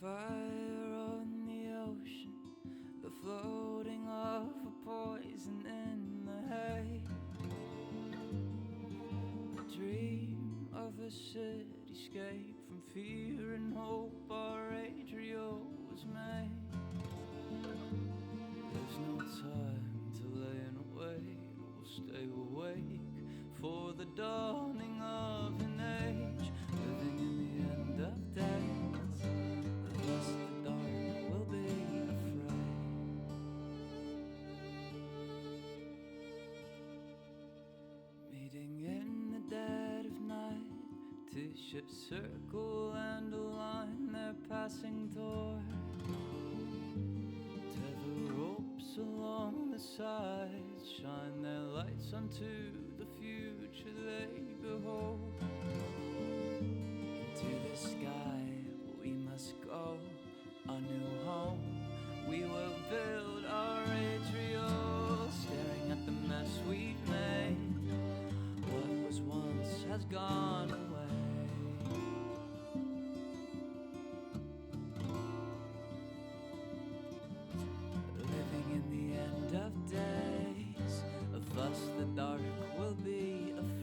fire on the ocean, the floating of a poison in the hay. A dream of a cityscape from fear and hope our Adrio was made. There's no time to lay and wait, we'll stay awake for the dawning of an age, living in the end of days. Thus the dark will be afraid. Meeting in the dead of night, two ships circle and align their passing toward. Tether ropes along the sides shine their lights onto the future they behold. Into the sky we must go, a new home we will build our Adrio, staring at the mess we've made. What was once has gone away. Living in the end of days, of us the dark will be afraid.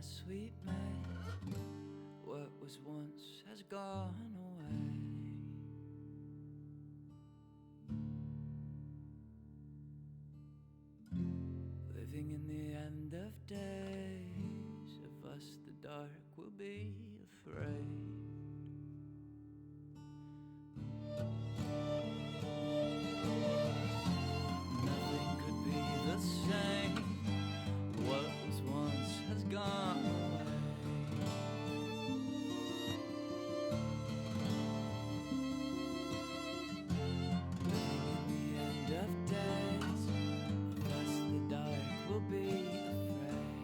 Sweet mate, what was once has gone away. Living in the end of days, of us the dark will be afraid. Nothing could be the same. What was once has gone away. Living in the end of days, thus the dark will be afraid.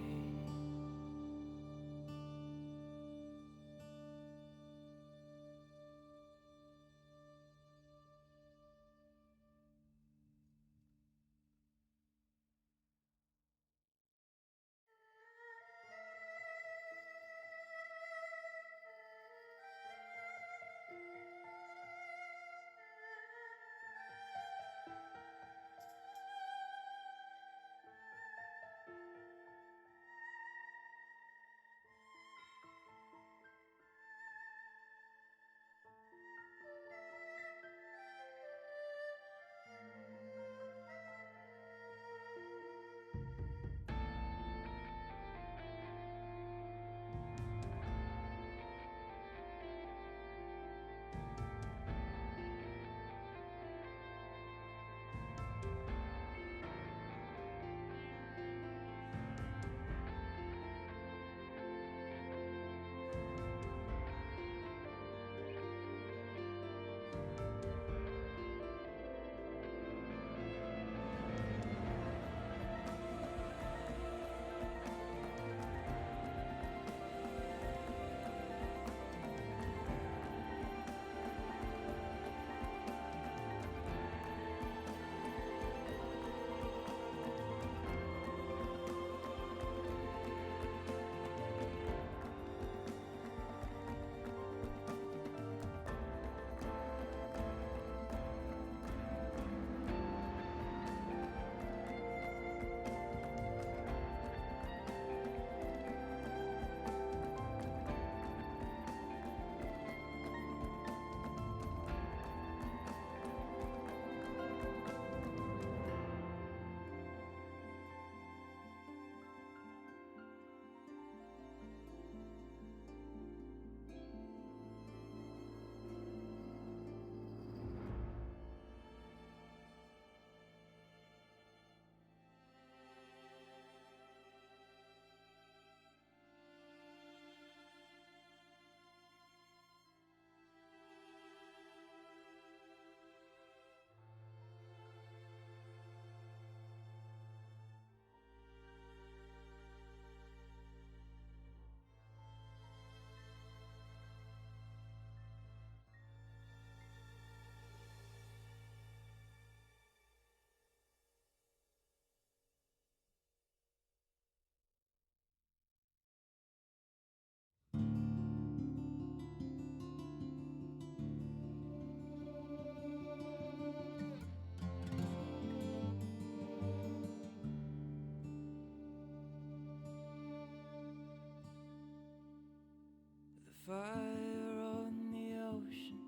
fire on the ocean,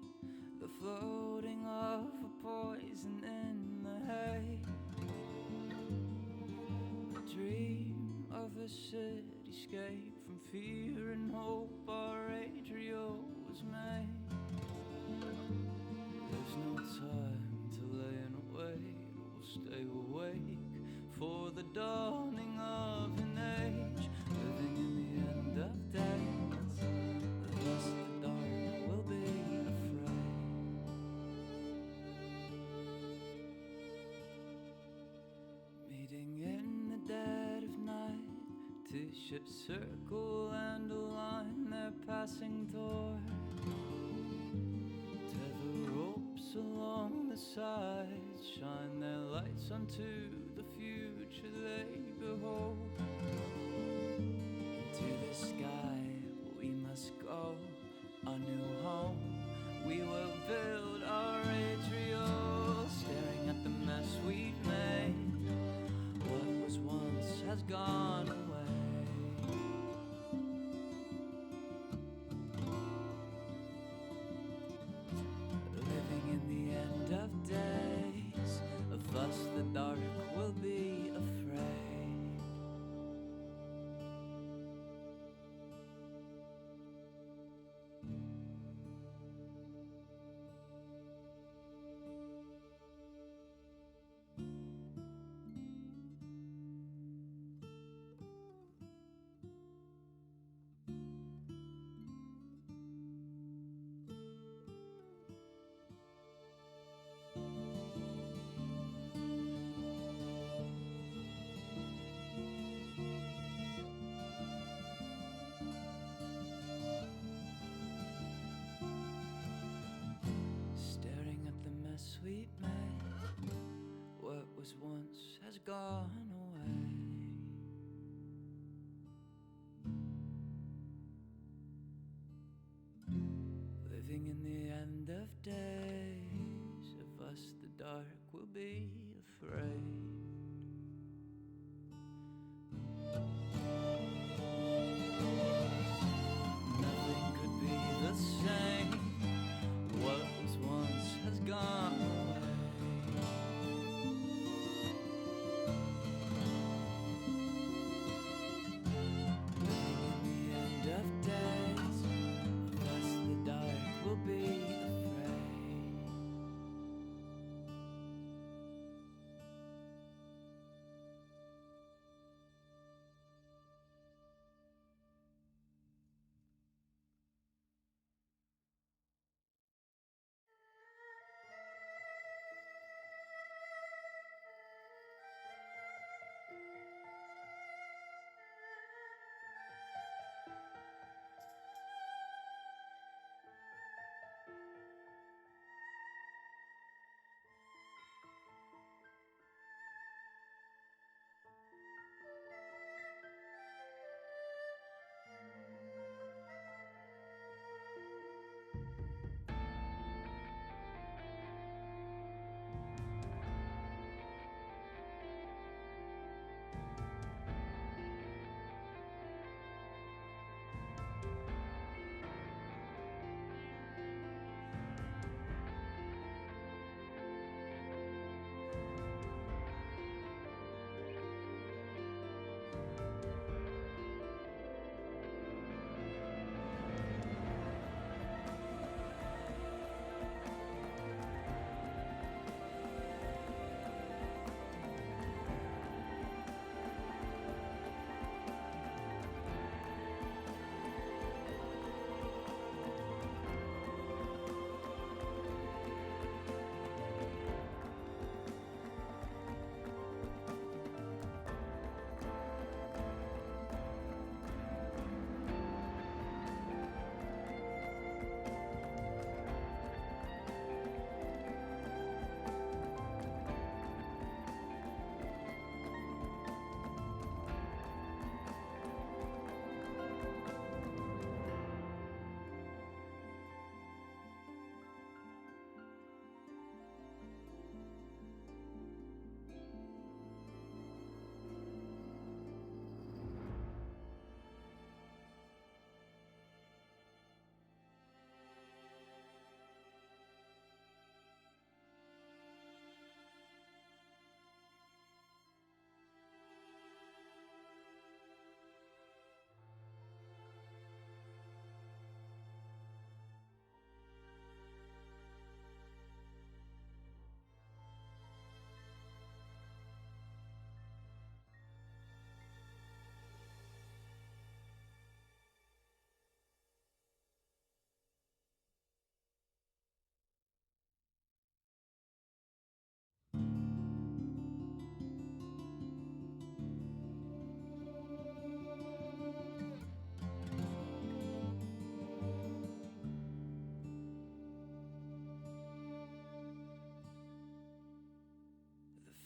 the floating of a poison in the hay. A dream of a cityscape from fear and hope our Adriel was made. There's no time to lay and wait, we'll stay awake for the dawning of an age, living in the end of days. Thus the dark will be afraid. Meeting in the dead of night, two ships circle and align their passing toward. Tether ropes along the sides shine their lights onto the future they behold. Into the sky we must go, a new home we will build our Adriel, staring at the mess we've made. What was once has gone away. Living in the end of days, of us the dark will be afraid. Sweet mate, what was once has gone away. Living in the end of days, of us the dark will be afraid. Nothing could be the same. What was once has gone away.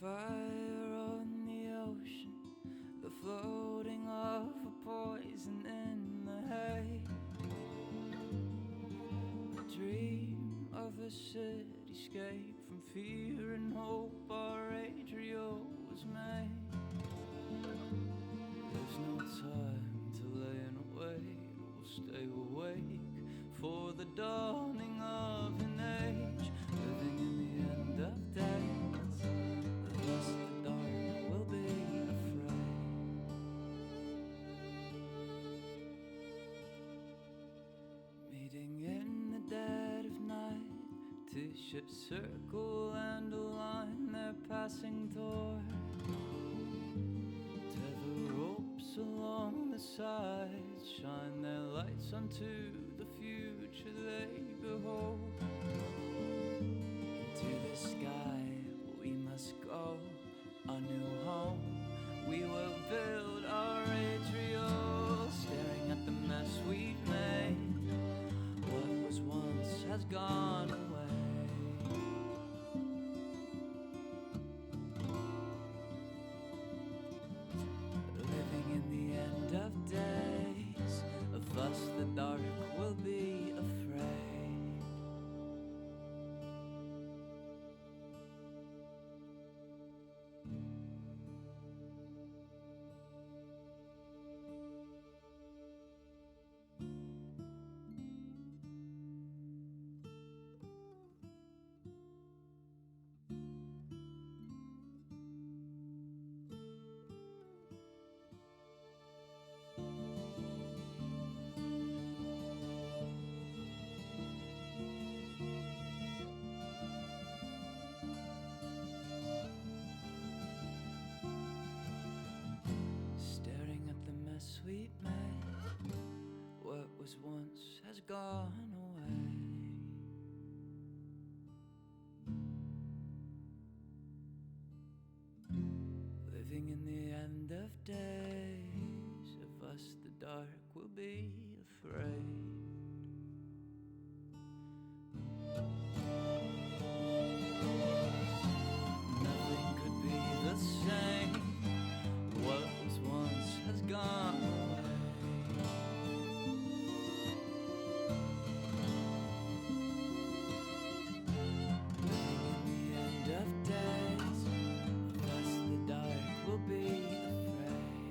fire on the ocean, the floating of a poison in the hay. A dream of a cityscape from fear and hope our Adrio was made. There's no time to lay and wait, we'll stay awake for the dawning of an age, living in the end of days. Thus the dark will be afraid. Meeting in the dead of night, two ships circle and align their passing toward. Tether ropes along the sides shine their lights onto the future they behold. Into the sky we must go, a new home we will build our Adriel, staring at the mess we've made. What was once has gone away. Living in the end of days, of us the dark will be afraid. Sweet made, what was once has gone away. Living in the end of days, of us the dark will be afraid. Nothing could be the same. What was once has gone away. Living in the end of days, thus the dark will be afraid.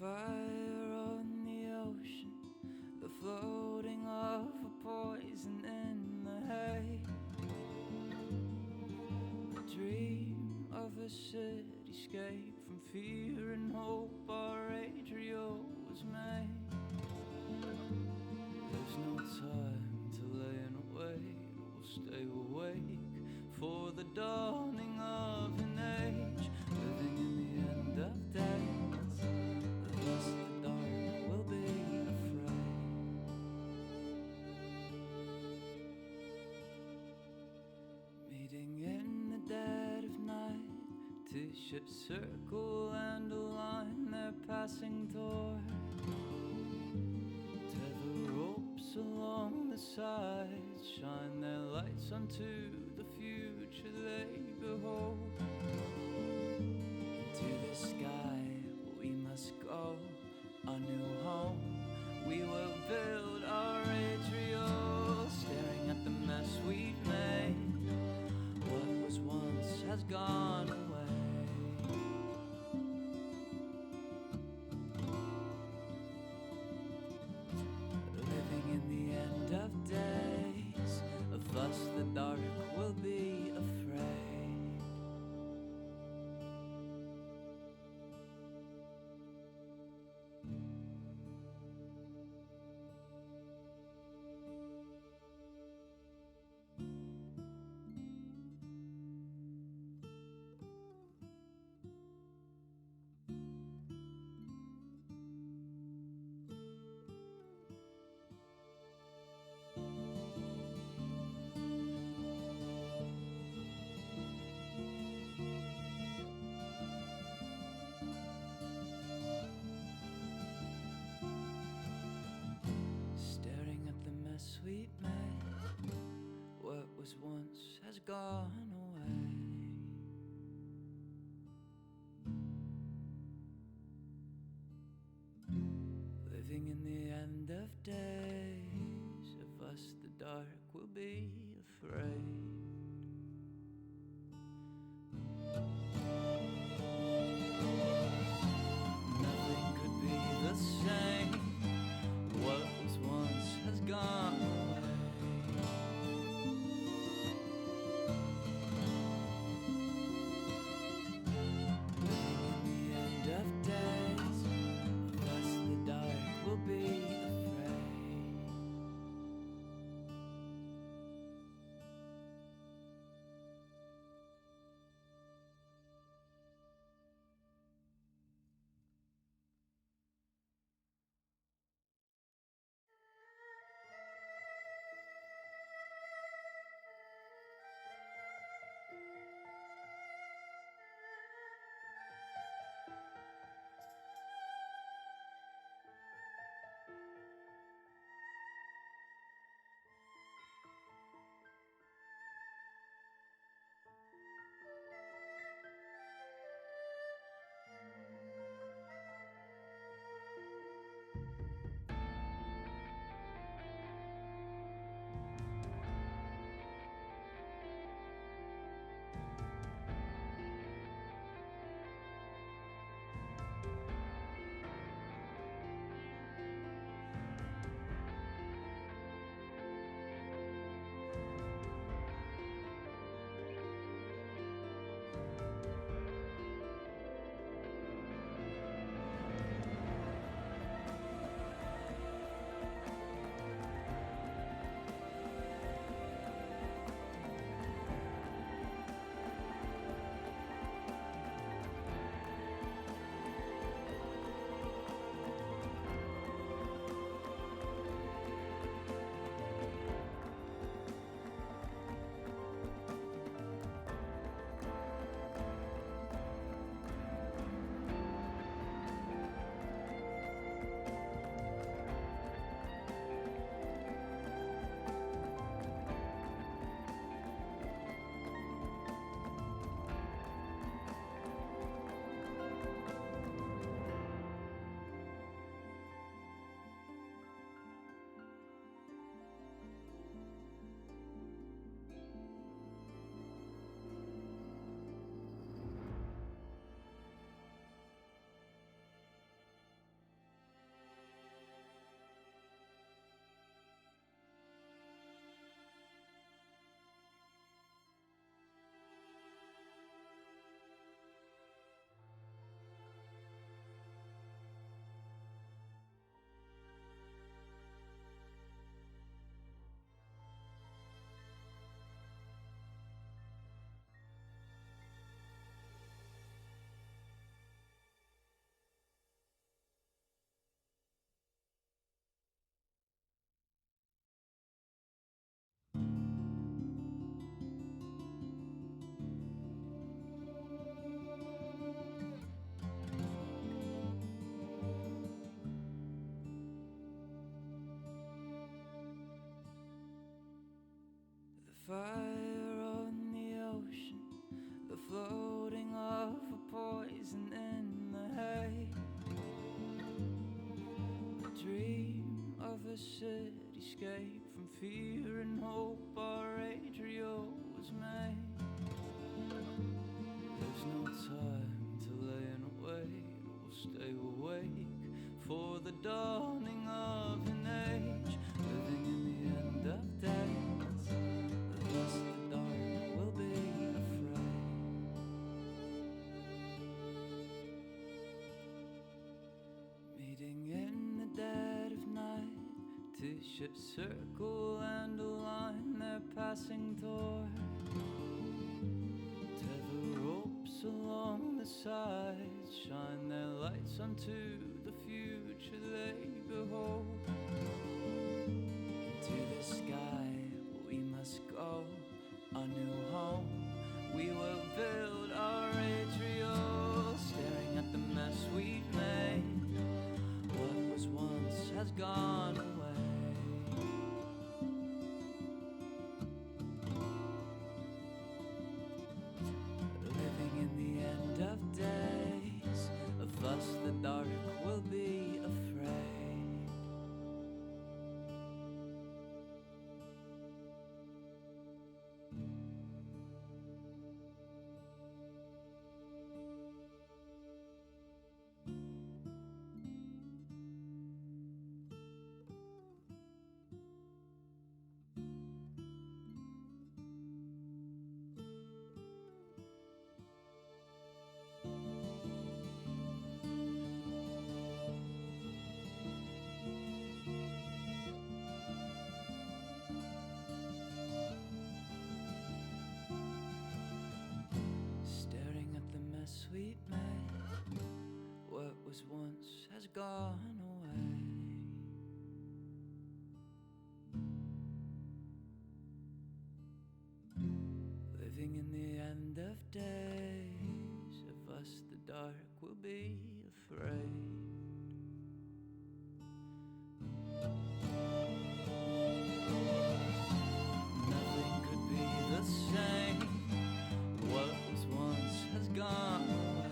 fire on the ocean, the floating of a poison in the hay. A dream of a cityscape from fear and hope our Adrio was made. There's no time to lay and wait, we'll stay awake for the dawning of an age, living in the end of days. Thus the dark will be afraid. Meeting in the dead of night, two ships circle and align their passing toward. Tether ropes along the sides, shine their lights onto the future they behold. To the sky we must go, a new home we will build our Adrio, staring at the mess we've made. What was once has gone away. Living in the end of days, of us the dark will be afraid. Sweet made, what was once has gone away. Living in the end of days, of us the dark will be afraid. Nothing could be the same. What was once has gone away. fire on the ocean, the floating of a poison in the haze. A dream of a cityscape from fear and hope our Adrio was made. There's no time to lay and wait, we'll stay awake for the dawning of an age, living in the end of days. Thus the dark will be afraid. Meeting in the dead of night, two ships circle and align their passing toward. Tether ropes along the sides shine their lights onto the future they behold. Into the sky we must go, a new home we will build our Adrio, staring at the mess we've made. What was once has gone away. Living in the end of days, of us the dark will be afraid. Sweet man, what was once has gone away. Living in the end of days, of us the dark will be afraid. Nothing could be the same. What was once has gone away.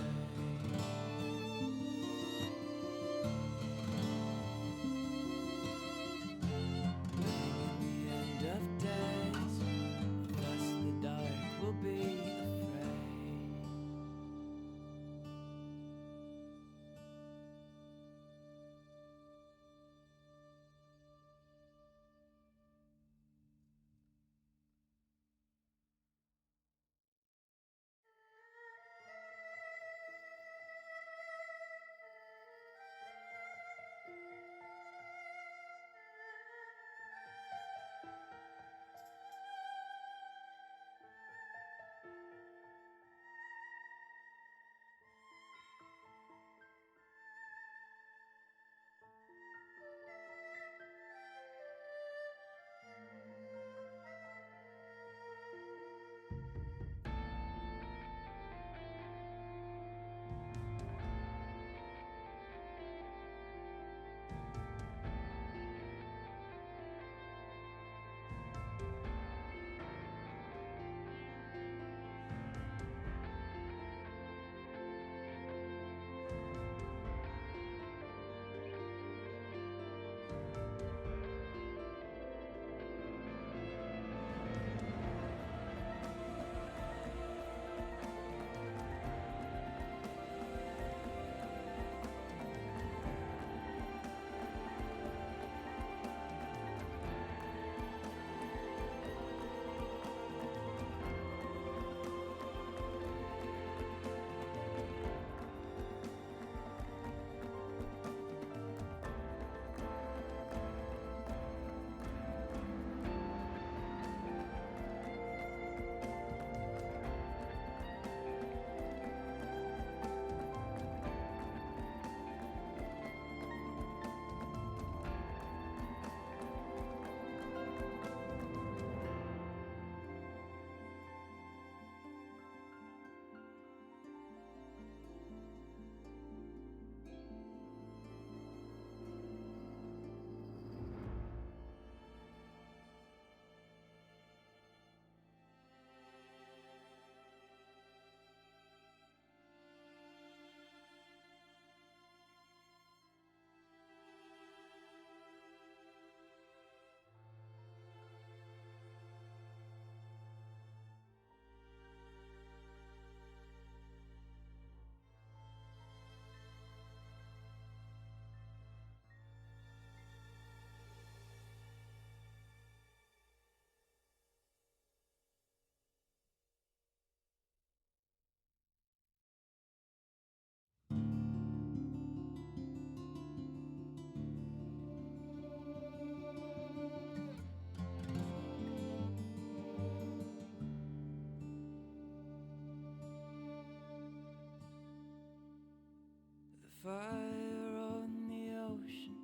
fire on the ocean,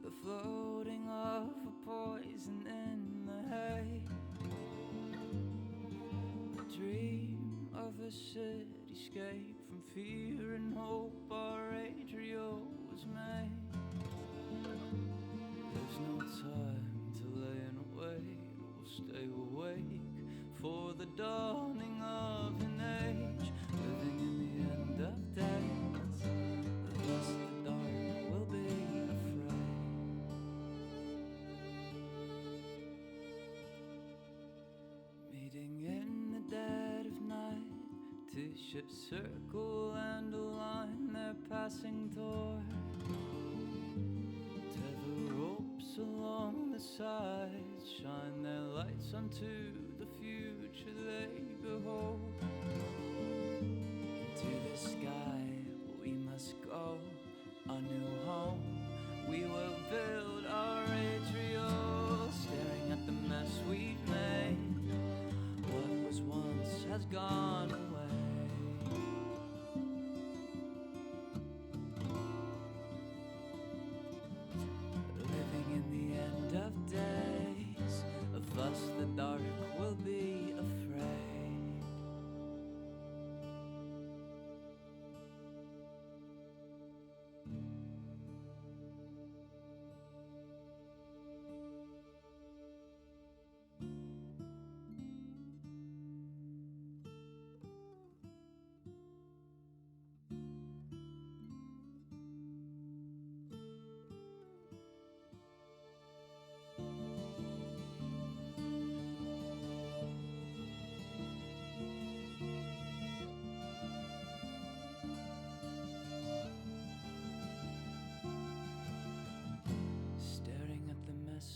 the floating of a poison in the hay. A dream of a cityscape from fear and hope our Adrio was made. There's no time to lay and wait, we'll stay awake for the dawning of an age, living in the end of days. Thus the dark will be afraid. Meeting in the dead of night, two ships circle and align their passing toward. Tether ropes along the sides, shine their lights onto the future they behold. Into the sky we must go, a new home we will build our Adriel, staring at the mess we've made. What was once has gone away. Living in the end of days, of us the dark will be afraid.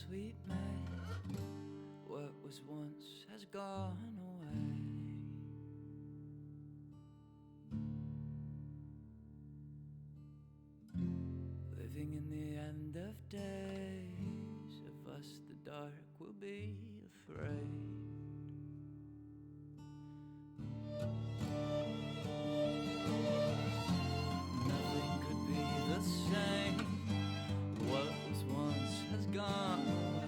Sweet man, what was once has gone away. Living in the end of days, of us the dark will be afraid. Nothing could be the same. What was once has gone away.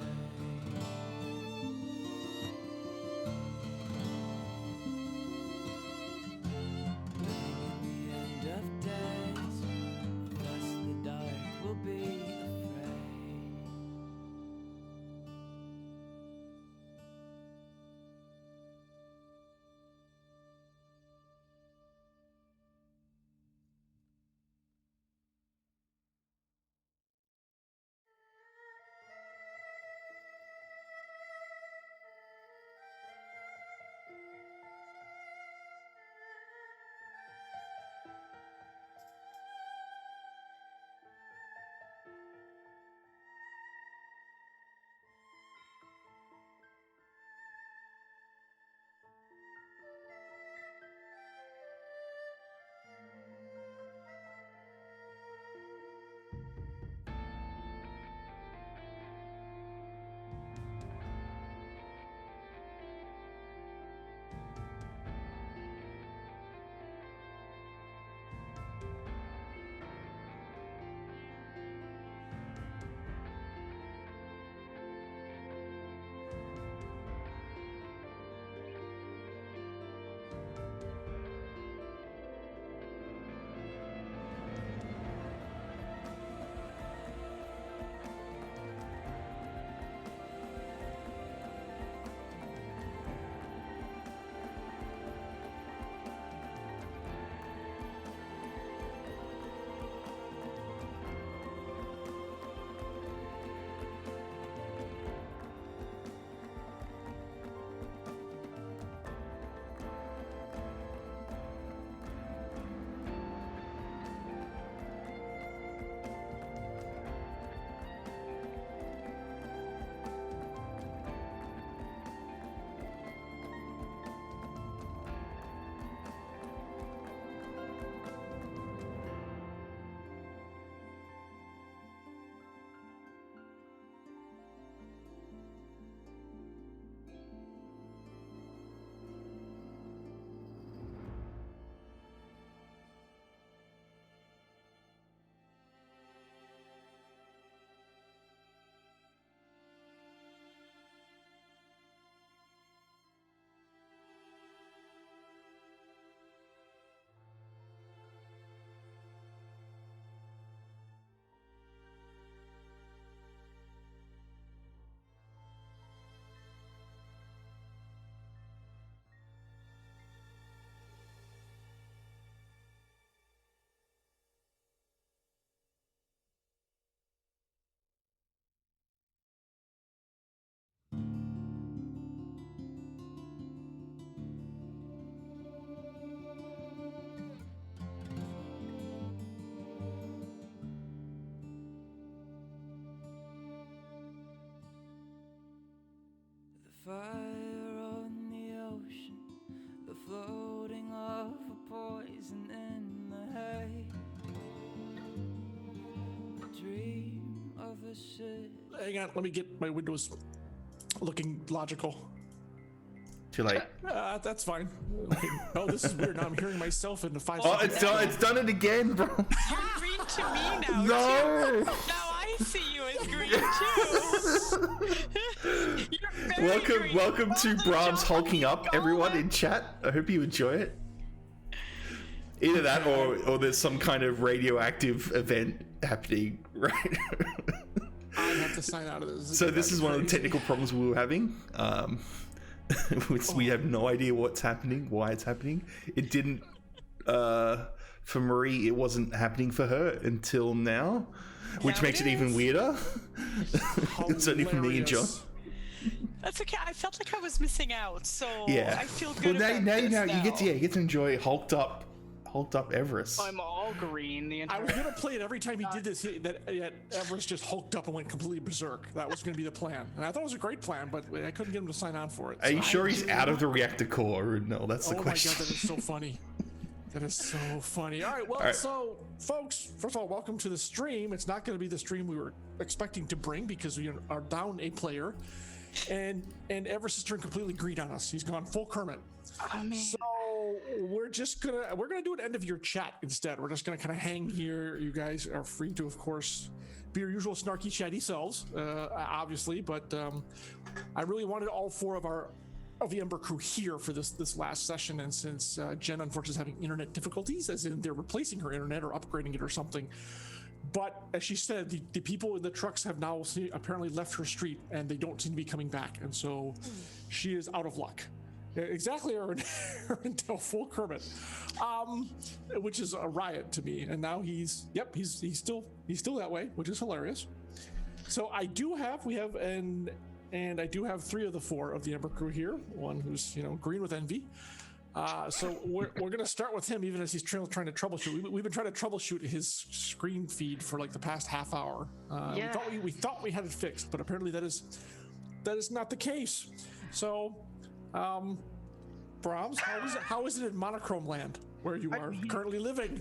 fire on the ocean, the floating of a poison in the hay, the dream of a city. Hang on, let me get my windows looking logical. Too late. That's fine. Okay. Oh, this is weird. Now I'm hearing myself in the 5 Oh, seconds. it's done it again, bro. You're green to me now. No. Too. Now I see you as green too. You're very Welcome green. to Brahms hulking up, everyone in chat. I hope you enjoy it. Either that, or there's some kind of radioactive event happening, right? I have to sign out of this. So this is one of the technical problems we were having. We have no idea what's happening, why it's happening. It didn't, for Marie, it wasn't happening for her until now, which makes it even weirder. It's only for me and John. That's okay. I felt like I was missing out, so Yeah. I feel good about now this you get to enjoy hulked up Everest. I'm all green the entire I was gonna play it every time he did this. That Everest just hulked up and went completely berserk. That was gonna be the plan, and I thought it was a great plan, but I couldn't get him to sign on for it. Are you sure he's out of the reactor core? No, that's the question. Oh my god, that is so funny. That is so funny. All right, well, All right. So folks, first of all, welcome to the stream. It's not going to be the stream we were expecting to bring because we are down a player, and Everest has turned completely green on us. He's gone full Kermit. Oh man. So we're gonna do an end of your chat instead. We're just gonna kind of hang here. You guys are free to, of course, be your usual snarky, chatty selves, obviously. But I really wanted all four of the Ember crew here for this last session, and since Jen unfortunately is having internet difficulties, as in they're replacing her internet or upgrading it or something. But as she said, the people in the trucks have now apparently left her street, and they don't seem to be coming back, and so she is out of luck. Exactly, or until full Kermit, which is a riot to me. And now he's still that way, which is hilarious. So I do have three of the four of the Ember crew here. One who's green with envy. So we're gonna start with him, even as he's trying to troubleshoot. We've been trying to troubleshoot his screen feed for like the past half hour. Yeah. We thought we had it fixed, but apparently that is not the case. So. Brahms, how is it in Monochrome Land where you are currently living?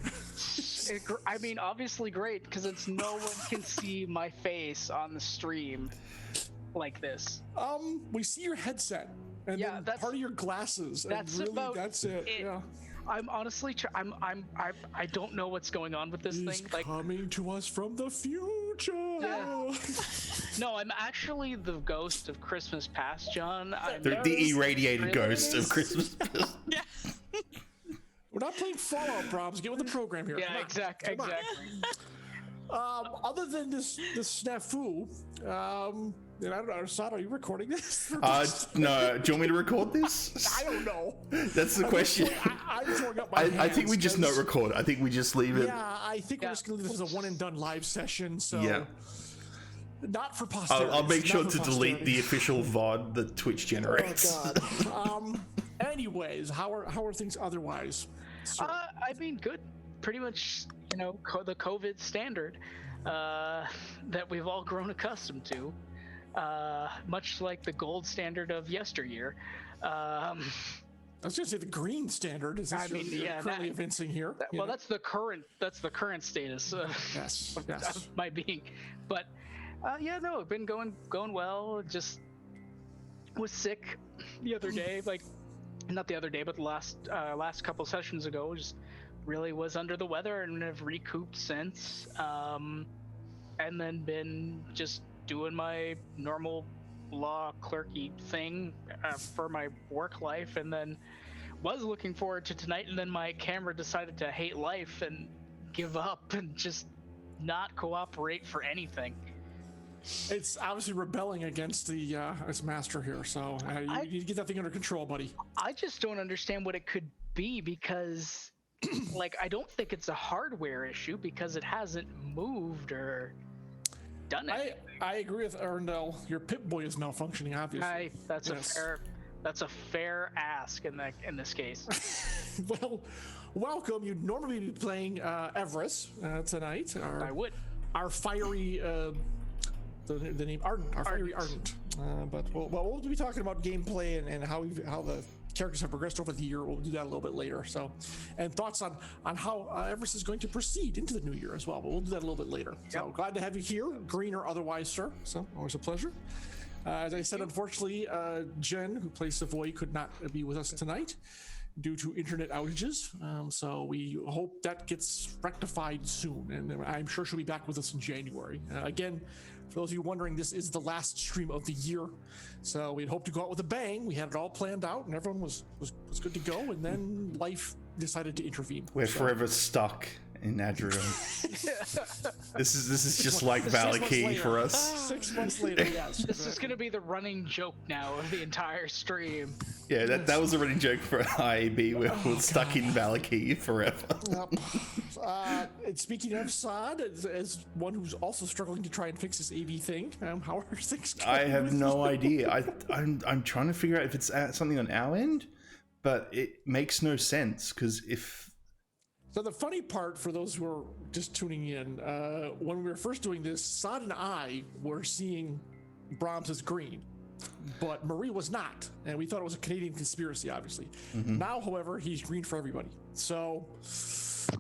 I mean, obviously great because it's no one can see my face on the stream like this. We see your headset and then that's part of your glasses. That's and really, about that's it. Yeah. I'm honestly, I don't know what's going on with this He's thing. Like coming to us from the future. Yeah. No, I'm actually the ghost of Christmas past, John. The irradiated ghost of Christmas past. Yeah. We're not playing Fallout, Brahms. Get with the program here. Yeah, exactly. Other than this snafu, and I don't know, Assad, are you recording this? No. Do you want me to record this? I don't know. That's the question. I'm throwing up my hands. I think we just not record. I think we just leave it. Yeah, I think we're just gonna leave this as a one and done live session. So Yeah. Not for posterity. I'll make sure to delete the official VOD that Twitch generates. Oh God. Anyways, how are things otherwise? I mean, good. Pretty much, the COVID standard that we've all grown accustomed to. Much like the gold standard of yesteryear. I was gonna say the green standard. Is this currently evincing here? Well, that's the current status. Yes. Of my being, but it's been going well. Just was sick the other day, like not the other day, but the last couple sessions ago. Just really was under the weather and have recouped since. And then been just doing my normal law clerky thing for my work life, and then was looking forward to tonight, and then my camera decided to hate life and give up and just not cooperate for anything. It's obviously rebelling against its master here, so you need to get that thing under control, buddy. I just don't understand what it could be, because I don't think it's a hardware issue because it hasn't moved or done it. I agree with Arundel. Your Pip-Boy is malfunctioning, obviously. That's a fair ask in this case. Well, welcome. You'd normally be playing Everest tonight. I would. Our fiery, the name Ardent. Our fiery Ardent. But we'll be talking about gameplay and how the characters have progressed over the year. We'll do that a little bit later. So, and thoughts on how Everest is going to proceed into the new year as well. But we'll do that a little bit later. So glad to have you here, green or otherwise, sir. So always a pleasure. As I said, unfortunately, Jen, who plays Savoy, could not be with us tonight due to internet outages. So we hope that gets rectified soon, and I'm sure she'll be back with us in January. Again, for those of you wondering, this is the last stream of the year, so we'd hoped to go out with a bang. We had it all planned out, and everyone was good to go, and then life decided to intervene. We're forever stuck in Adrian. This is just like Valaki for us. 6 months later, yes. This is going to be the running joke now of the entire stream. Yeah, that was a running joke for IAB. We're stuck in Valaki forever. Yep. And speaking of Saad, as one who's also struggling to try and fix this AV thing, how are things going? I have no idea. I'm trying to figure out if it's something on our end, but it makes no sense because So the funny part for those who are just tuning in, when we were first doing this, Saad and I were seeing Brahms as green, but Marie was not, and we thought it was a Canadian conspiracy, obviously. Now, however, he's green for everybody. So,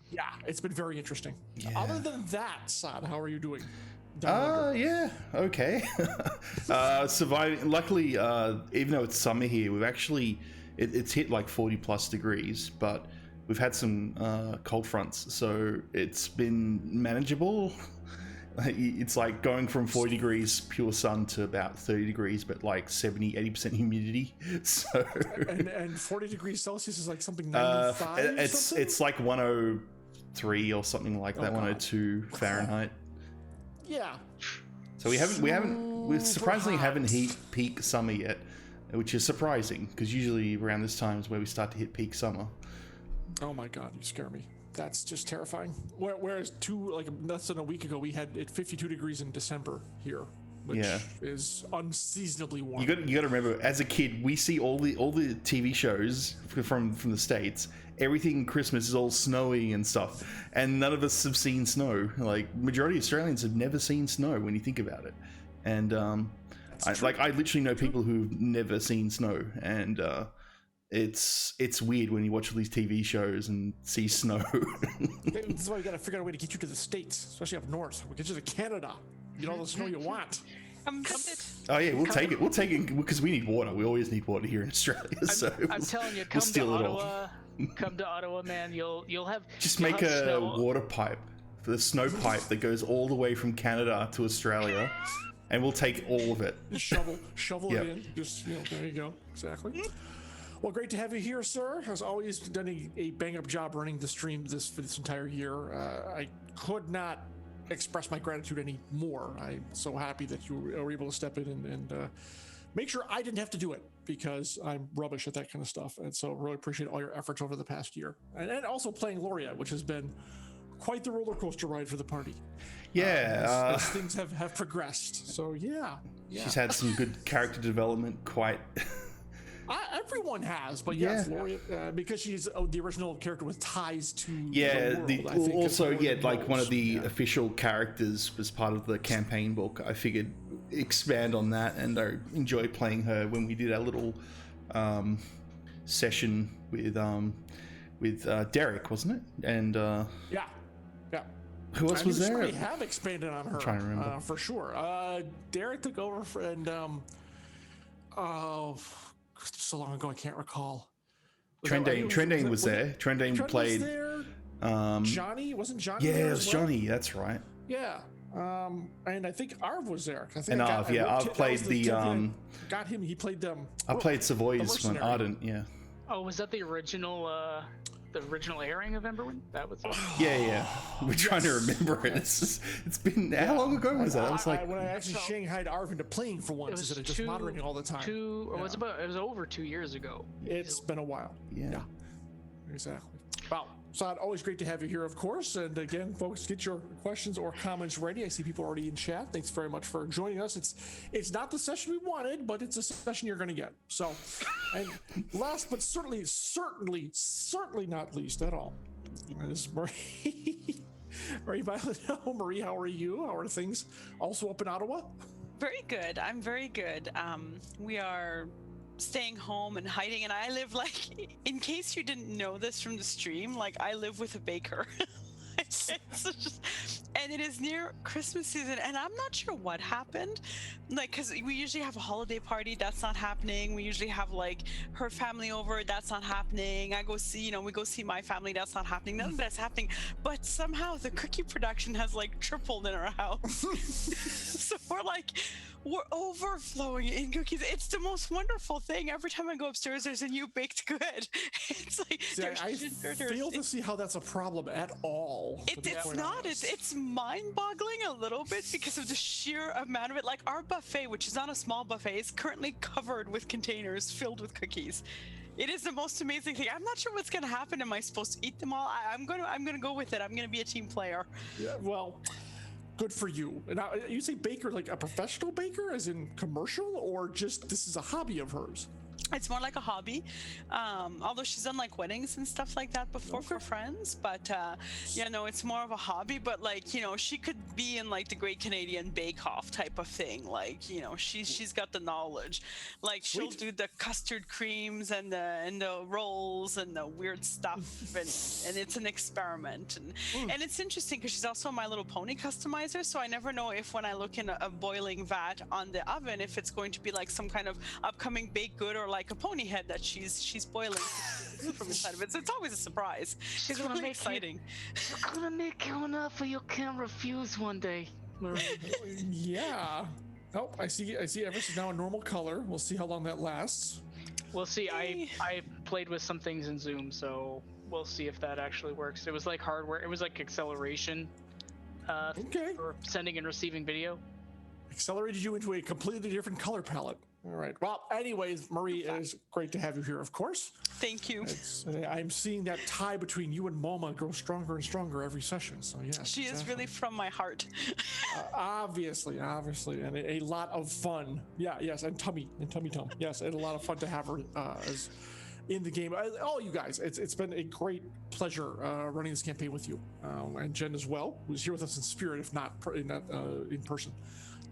yeah, it's been very interesting. Yeah. Other than that, Saad, how are you doing? Yeah, okay. Surviving. Luckily, even though it's summer here, we've actually it's hit like 40 plus degrees, but we've had some cold fronts, so it's been manageable. It's like going from 40 degrees pure sun to about 30 degrees, but like 70-80% humidity. So and 40 degrees Celsius is like something 95. It's like 103 or something like that. 102 Fahrenheit. Yeah. So we surprisingly haven't hit peak summer yet, which is surprising because usually around this time is where we start to hit peak summer. Oh my God, you scare me. That's just terrifying. Whereas less than a week ago, we had it 52 degrees in December here, which is unseasonably warm. You got to remember, as a kid, we see all the TV shows from the States. Everything Christmas is all snowy and stuff, and none of us have seen snow. Like majority of Australians have never seen snow when you think about it. And I literally know people who've never seen snow, and it's weird when you watch all these TV shows and see snow. This is why we got to figure out a way to get you to the States, especially up north. We'll get you to Canada. Get all the snow you want. I'm coming. Oh yeah, we'll take it. We'll take it because we need water. We always need water here in Australia. I'm telling you, come to Ottawa. Come to Ottawa, man. You'll have just make a water pipe, the snow pipe that goes all the way from Canada to Australia, and we'll take all of it. Shovel it in. Just there you go. Exactly. Well, great to have you here, sir. Has always done a bang-up job running the stream for this entire year. I could not express my gratitude any more. I'm so happy that you were able to step in and make sure I didn't have to do it because I'm rubbish at that kind of stuff. And so really appreciate all your efforts over the past year. And also playing Laureate, which has been quite the roller coaster ride for the party. Yeah. As things have progressed. So yeah. She's had some good character development, quite... Everyone has, but yes, Laureate, because she's the original character with ties to the world, also one of the official characters was part of the campaign book. I figured expand on that, and I enjoyed playing her when we did our little session with Derek, wasn't it? And yeah. Who else was there? We have expanded on her. I'm trying to remember for sure. Derek took over and so long ago I can't recall. Trendane was there. Trendane played. Was there. Johnny wasn't Johnny? Yeah, there it was Johnny. That's right. Yeah. And I think Arv was there. Arv played got him. He played them. I played Savoy's one, Ardent. Yeah. Oh, was that the original airing of Emberwind? That was. Yeah. We're trying to remember it. It's been how long ago was that? It was like when I actually shanghaied Arv into playing for once instead of just moderating all the time. It was over 2 years ago. It's been a while. Yeah. Exactly. Wow. Saad, always great to have you here, of course. And again, folks, get your questions or comments ready. I see people already in chat. Thanks very much for joining us. It's not the session we wanted, but it's a session you're going to get. So, and last but certainly not least at all, is Marie. Marie Violet. Marie, how are you? How are things? Also up in Ottawa? Very good. I'm very good. We are staying home and hiding, and I live like, in case you didn't know this from the stream, like I live with a baker. It's just, and it is near Christmas season, and I'm not sure what happened. Like, because we usually have a holiday party, that's not happening. We usually have like her family over, that's not happening. I go see, we go see my family, that's not happening. None of that's happening. But somehow the cookie production has like tripled in our house. So we're overflowing in cookies. It's the most wonderful thing. Every time I go upstairs, there's a new baked good. It's like I fail to see how that's a problem at all. It's not. It's mind-boggling a little bit because of the sheer amount of it. Like our buffet, which is not a small buffet, is currently covered with containers filled with cookies. It is the most amazing thing. I'm not sure what's going to happen. Am I supposed to eat them all? I'm gonna go with it. I'm gonna be a team player. Yeah, well, good for you. Now, you say baker like a professional baker, as in commercial, or just this is a hobby of hers? It's more like a hobby, although she's done like weddings and stuff like that before for friends. But it's more of a hobby. But like, she could be in like the Great Canadian Bake Off type of thing. Like, she's got the knowledge. Like she'll do the custard creams and the rolls and the weird stuff, and it's an experiment. And it's interesting because she's also My Little Pony customizer. So I never know if when I look in a boiling vat on the oven, if it's going to be like some kind of upcoming baked good or like a pony head that she's boiling from inside of it. So it's always a surprise. It's really exciting. We're gonna make you enough for your camera fuse one day. Yeah. Oh, I see Everest is now a normal color. We'll see how long that lasts. We'll see. I played with some things in Zoom, so we'll see if that actually works. It was like hardware. It was like acceleration for sending and receiving video. Accelerated you into a completely different color palette. All right. Well, anyways, Marie, it is great to have you here, of course. Thank you. I'm seeing that tie between you and Moma grow stronger and stronger every session. So, yes. She is really from my heart. Obviously. And a lot of fun. Yeah, yes. And Tummy Tum. Yes, and a lot of fun to have her as in the game. All you guys, it's been a great pleasure running this campaign with you. And Jen as well, who's here with us in spirit, if not in person.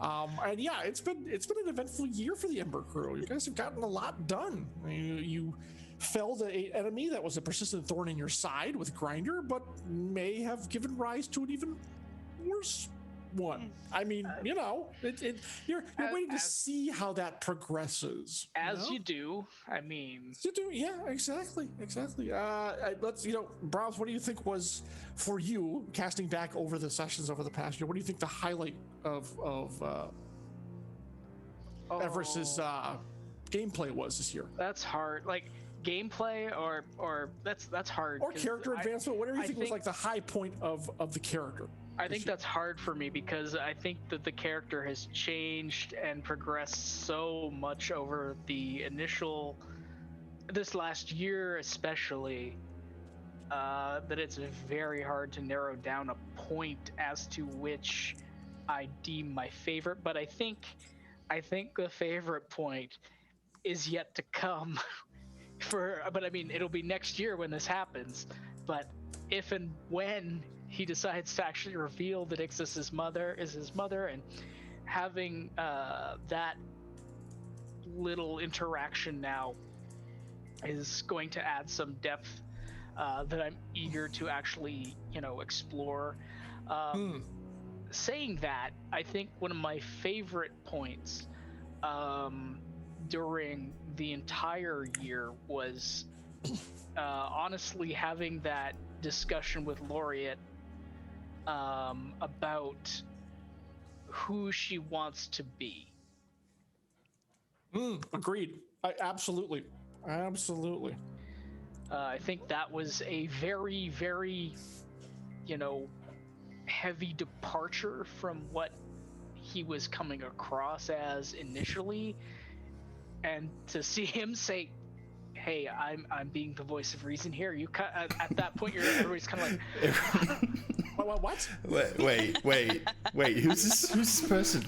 And yeah, it's been an eventful year for the Ember crew. You guys have gotten a lot done. You felled an enemy that was a persistent thorn in your side with Grinder, but may have given rise to an even worse one. I mean, you're waiting to see how that progresses. You do. I mean, you do. Yeah, exactly. Let's, Browse, what do you think was for you casting back over the sessions over the past year? What do you think the highlight of Everest's gameplay was this year? That's hard. Like gameplay or that's hard. Or character advancement, whatever you think was like the high point of the character. I think that's hard for me because I think that the character has changed and progressed so much over the this last year especially, that it's very hard to narrow down a point as to which I deem my favorite. But I think the favorite point is yet to come. But I mean, it'll be next year when this happens. But if and when he decides to actually reveal that Ixis is his mother, and having that little interaction now is going to add some depth that I'm eager to actually, explore. Saying that, I think one of my favorite points during the entire year was honestly having that discussion with Laureate about who she wants to be. Agreed. Absolutely. I think that was a very, very, heavy departure from what he was coming across as initially, and to see him say, "Hey, I'm being the voice of reason here." You at that point, everybody's kind of like, "What? Wait, who's this person?"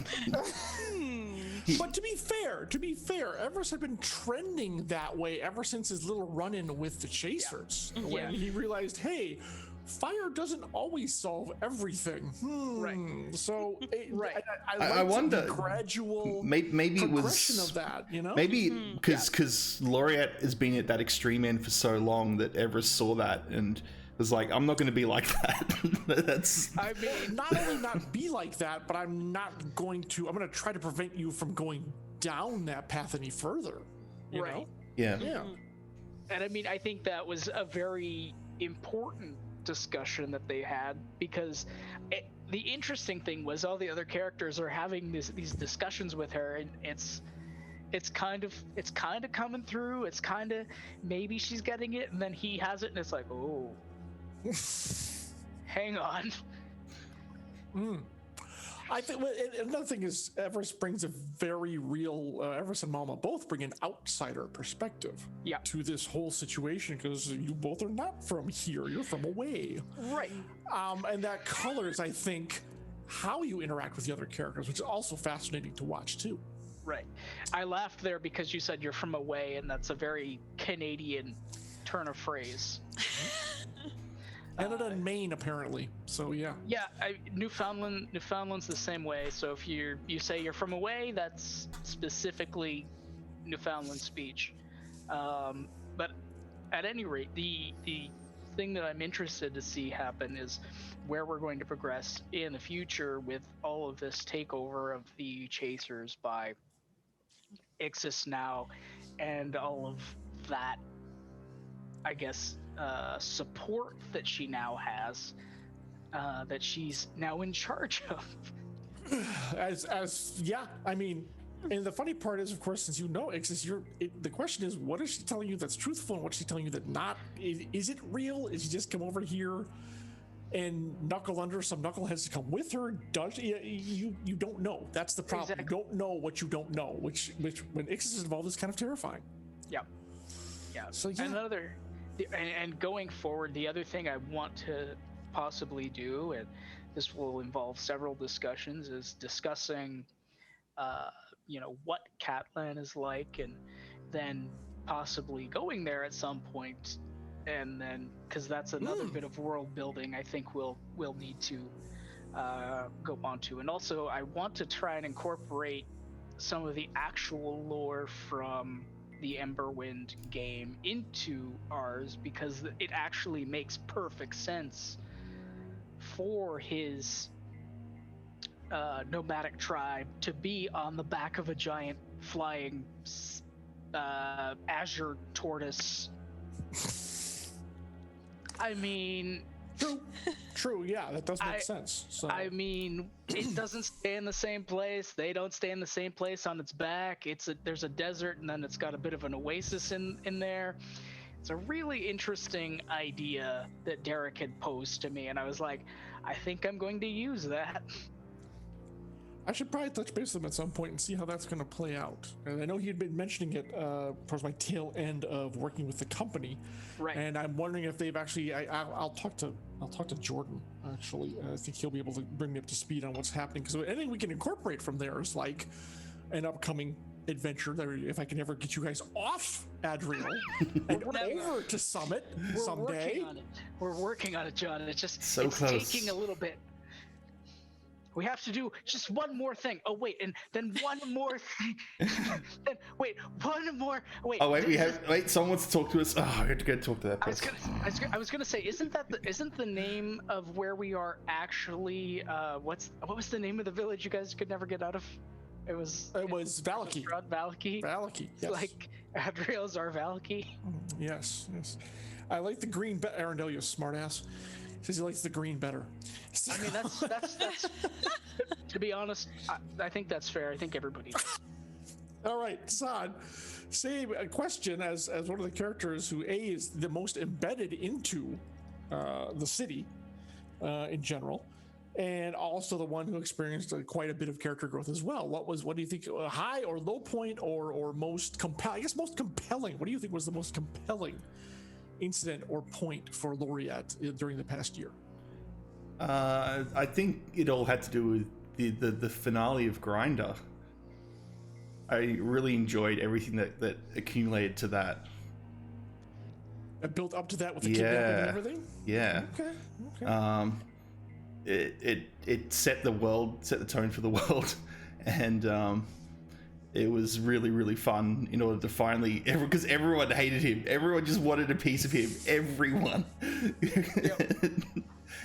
But to be fair, Everest had been trending that way ever since his little run-in with the Chasers. Yeah. When he realized, hey, fire doesn't always solve everything. Right. So Right. I wonder, the gradual maybe it progression was of that, you know? maybe because Laureate has been at that extreme end for so long that Everest saw that and was like, I'm not going to be like that. That's I mean, not only not be like that, but I'm going to try to prevent you from going down that path any further. You Right. know? yeah. Yeah. And I mean, I think that was a very important discussion that they had, because the interesting thing was all the other characters are having these discussions with her, and it's kind of coming through. It's kind of, maybe she's getting it, and then he has it, and it's like, oh, hang on. I think another thing is Everest brings a very real. Everest and Mama both bring an outsider perspective to this whole situation, because you both are not from here; you're from away, Right. and that colors, I think, how you interact with the other characters, which is also fascinating to watch too. Right. I laughed there because you said you're from away, and that's a very Canadian turn of phrase. Canada and Maine, apparently. So yeah. Yeah, Newfoundland's the same way. So if you say you're from away, that's specifically Newfoundland speech. But at any rate, the thing that I'm interested to see happen is where we're going to progress in the future with all of this takeover of the Chasers by Ixis now, and all of that, I guess, support that she now has, that she's now in charge of. I mean, and the funny part is, of course, since you know Ixis, the question is, what is she telling you that's truthful, and what's she telling you that not? Is it real? Is she just come over here and knuckle under some knuckleheads to come with her? Does you don't know? That's the problem. Exactly. You don't know what you don't know, which when Ixis is involved is kind of terrifying. Yeah. So yeah. And going forward, the other thing I want to possibly do, and this will involve several discussions, is discussing, what Catland is like, and then possibly going there at some point, and then, because that's another bit of world building I think we'll need to go on to. And also, I want to try and incorporate some of the actual lore from the Emberwind game into ours, because it actually makes perfect sense for his nomadic tribe to be on the back of a giant flying azure tortoise. I mean, True. Yeah, that does make sense. So I mean, it doesn't stay in the same place. They don't stay in the same place on its back. There's a desert, and then it's got a bit of an oasis in there. It's a really interesting idea that Derek had posed to me, and I was like, I think I'm going to use that. I should probably touch base with him at some point and see how that's going to play out. And I know he had been mentioning it towards my tail end of working with the company, Right. And I'm wondering if they've actually. I'll talk to Jordan. Actually, I think he'll be able to bring me up to speed on what's happening, because anything we can incorporate from there is like an upcoming adventure. That if I can ever get you guys off Adriel and over to Summit someday. We're working on it, John. It's close. taking a little bit. We have to do just one more thing. Oh wait, and then one more thing. Then wait, one more. Wait. Oh wait, someone wants to talk to us. Oh, I have to go talk to that person. I was gonna say, isn't the name of where we are actually? What was the name of the village you guys could never get out of? It was Valaki. Valaki. Valaki. Yes. Like Adriel's our Valaki. Yes. I like the green. Arendelio, smartass. Says he likes the green better. I mean, that's to be honest, I think that's fair. I think everybody does. All right, San, same question as one of the characters who is the most embedded into the city in general, and also the one who experienced quite a bit of character growth as well. What do you think, a high or low point, or most compelling? I guess most compelling. What do you think was the most compelling incident or point for Laureate during the past year? I think it all had to do with the finale of Grinder. I really enjoyed everything that accumulated to that. That built up to that with the kidnapping and everything. Yeah. Okay. It set the tone for the world, and it was really, really fun in order to finally, because everyone hated him. Everyone just wanted a piece of him. Everyone.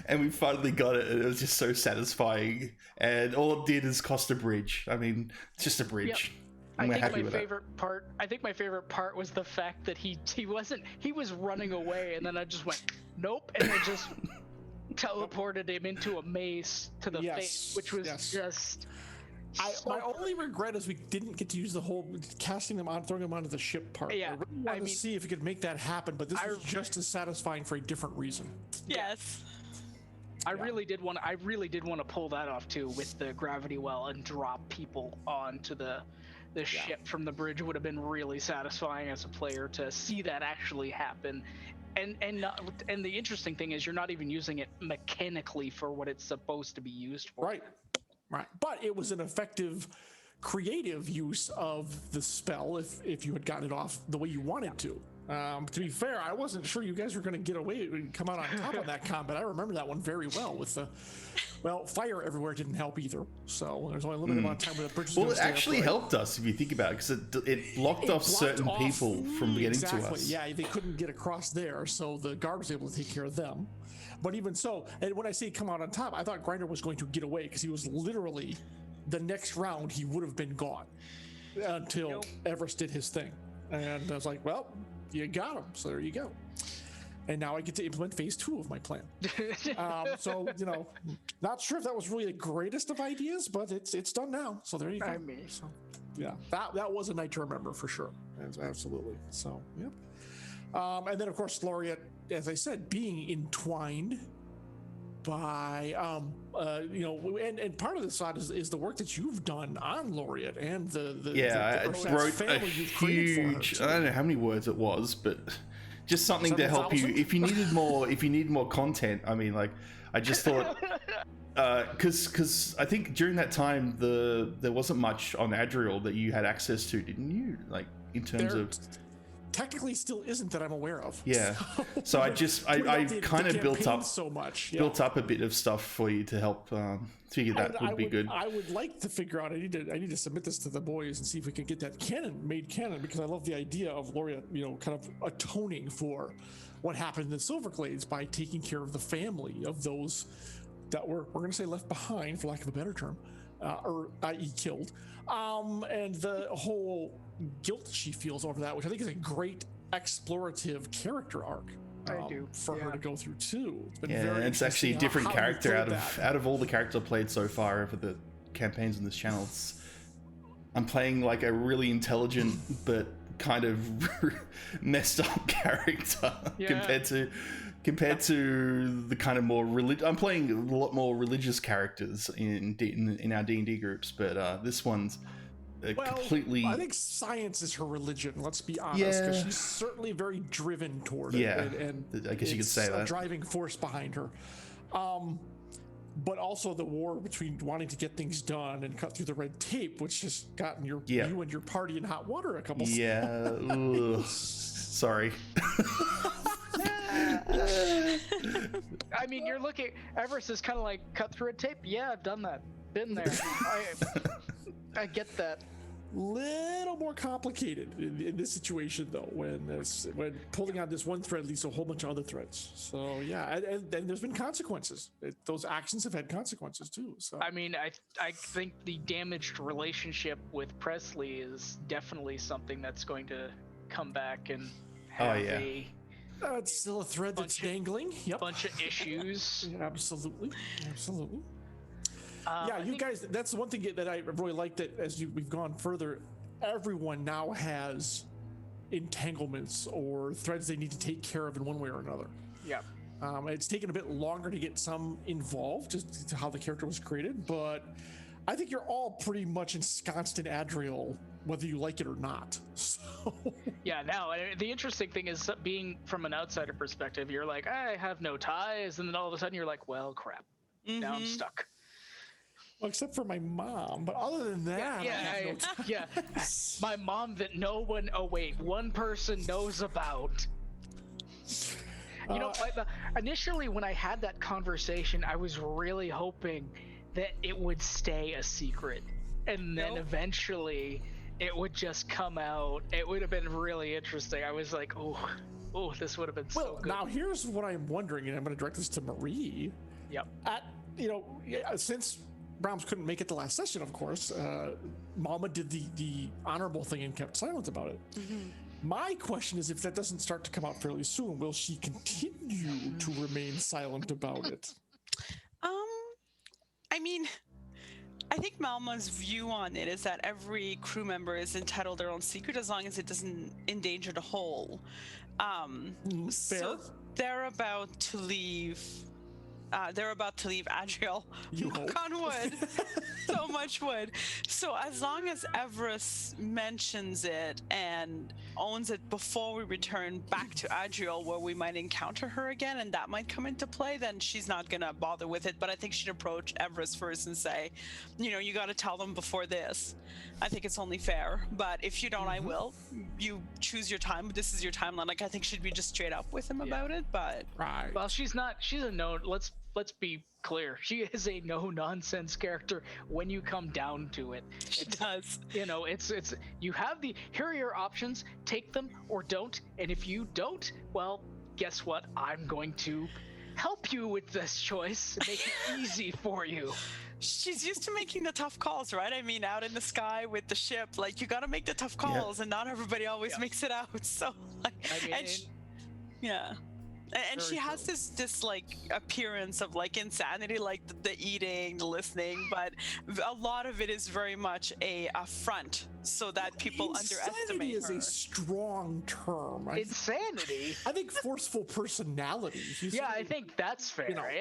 And we finally got it, and it was just so satisfying. And all it did is cost a bridge. I mean, it's just a bridge. I think my favorite part was the fact that he was running away, and then I just went, nope, and I just teleported him into a maze to the face, which was just... my only regret is we didn't get to use the whole casting them on, throwing them onto the ship part. Yeah, I really wanted to see if we could make that happen, but this was just as satisfying for a different reason. Yes. I really did want to pull that off too, with the gravity well and drop people onto the ship from the bridge. Would have been really satisfying as a player to see that actually happen. And the interesting thing is you're not even using it mechanically for what it's supposed to be used for. Right. But it was an effective creative use of the spell if you had gotten it off the way you wanted to. To be fair, I wasn't sure you guys were going to get away and come out on top of that combat. I remember that one very well with the, fire everywhere didn't help either. So there's only a limited amount of time where the bridge was Well, it actually helped us if you think about it, because it blocked off certain people from getting to us. Yeah, they couldn't get across there, so the guard was able to take care of them. But even so, and when I say come out on top, I thought Grinder was going to get away because he was literally, the next round he would have been gone until Everest did his thing. And I was like, well, you got him, so there you go. And now I get to implement phase 2 of my plan. So, not sure if that was really the greatest of ideas, but it's done now. So there you go. I mean, so, yeah, that was a night to remember for sure. Absolutely. So, yep. And then, of course, Laureate, as I said, being entwined by, and part of this side is the work that you've done on Laureate and I wrote a huge, I don't know how many words it was, but just something to help you. If you needed more content, I mean, like, I just thought, because I think during that time, there wasn't much on Adriel that you had access to, didn't you? Like, in terms of... Technically still isn't that I'm aware of. Yeah. So I kind of built up so much. Built up a bit of stuff for you to help figure that would be good. I would like to figure out, I need to submit this to the boys and see if we can get that made canon, because I love the idea of Laureate, kind of atoning for what happened in the Silverglades by taking care of the family of those that we're going to say left behind, for lack of a better term, or i.e. killed. And the whole guilt she feels over that, which I think is a great explorative character arc for her to go through too. It's been very it's actually a different character out of all the characters I've played so far over the campaigns on this channel. I'm playing like a really intelligent but kind of messed up character compared to the kind of more I'm playing a lot more religious characters in our D&D groups, but this one's completely... I think science is her religion, let's be honest, because she's certainly very driven toward it. And I guess you could say that. A driving force behind her. But also the war between wanting to get things done and cut through the red tape, which has gotten you and your party in hot water a couple times. Sorry. I mean, you're looking... Everest is kind of like cut through a tape. Yeah, I've done that. Been there. I get that. Little more complicated in this situation, though, when pulling on this one thread leads to a whole bunch of other threads. So yeah, and there's been consequences. Those actions have had consequences too. So I mean, I think the damaged relationship with Presley is definitely something that's going to come back and have it's still a thread that's dangling. Yep. Bunch of issues. Absolutely. You guys, that's the one thing that I really like, that as we've gone further, everyone now has entanglements or threads they need to take care of in one way or another. Yeah. It's taken a bit longer to get some involved, just to how the character was created, but I think you're all pretty much ensconced in Adriel, whether you like it or not. So. Yeah, now the interesting thing is, being from an outsider perspective, you're like, I have no ties, and then all of a sudden you're like, well, crap, now I'm stuck. Well, except for my mom, but other than that, my mom that one person knows about. You know, initially when I had that conversation, I was really hoping that it would stay a secret, and then eventually it would just come out. It would have been really interesting. I was like, oh, this would have been so good. Now here's what I'm wondering, and I'm going to direct this to Marie. Yep. Since Brahms couldn't make it the last session, of course, Mama did the honorable thing and kept silent about it. Mm-hmm. My question is, if that doesn't start to come out fairly soon, will she continue to remain silent about it? I mean, I think Malma's view on it is that every crew member is entitled to their own secret as long as it doesn't endanger the whole. Fair. So they're about to leave. Adriel. Knock on wood. So much wood. So as long as Everest mentions it and owns it before we return back to Adriel, where we might encounter her again, and that might come into play, then she's not gonna bother with it. But I think she'd approach Everest first and say, you got to tell them before this. I think it's only fair. But if you don't, I will. You choose your time. This is your timeline. Like, I think she'd be just straight up with him about it. But right. Well, she's not. She's a no. Let's be clear. She is a no-nonsense character when you come down to it. She does. It's you have here are your options. Take them or don't. And if you don't, well, guess what? I'm going to help you with this choice. Make it easy for you. She's used to making the tough calls, right? I mean, out in the sky with the ship, like, you got to make the tough calls, and not everybody always makes it out. So, like, and she has this like appearance of like insanity, like the eating, the listening, but a lot of it is very much a front so that people underestimate her. Insanity is a strong term. Insanity? I think forceful personality. I think that's fair.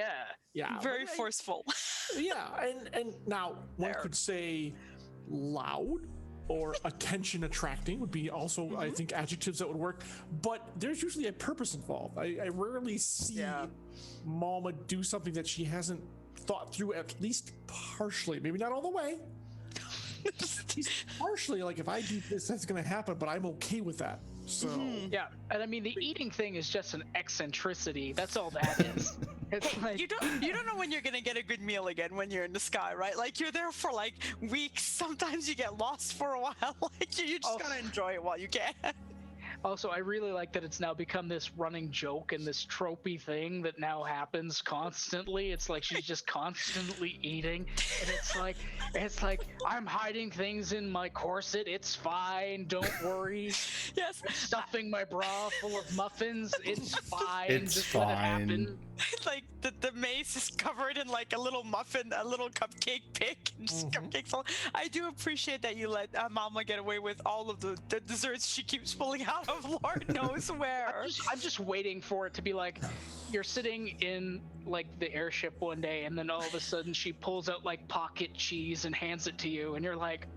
Yeah. Very forceful. Yeah, and now one could say loud or attention attracting would be also, I think, adjectives that would work, but there's usually a purpose involved. I rarely see Mama do something that she hasn't thought through, at least partially, maybe not all the way. Partially, like, if I do this, that's going to happen, but I'm okay with that. So yeah, and I mean, the eating thing is just an eccentricity. That's all that is. It's like, you don't know when you're gonna get a good meal again when you're in the sky, right? Like, you're there for like weeks. Sometimes you get lost for a while. Like, you just gotta enjoy it while you can. Also, I really like that it's now become this running joke and this tropey thing that now happens constantly. It's like she's just constantly eating, and it's like I'm hiding things in my corset. It's fine, don't worry. Yes. I'm stuffing my bra full of muffins. It's fine. It's just fine. let it happen. Like the mace is covered in like a little muffin, a little cupcake pick, and just cupcakes all. I do appreciate that you let Mama get away with all of the desserts she keeps pulling out of Lord knows where. I'm just waiting for it to be like, you're sitting in like the airship one day, and then all of a sudden she pulls out like pocket cheese and hands it to you, and you're like,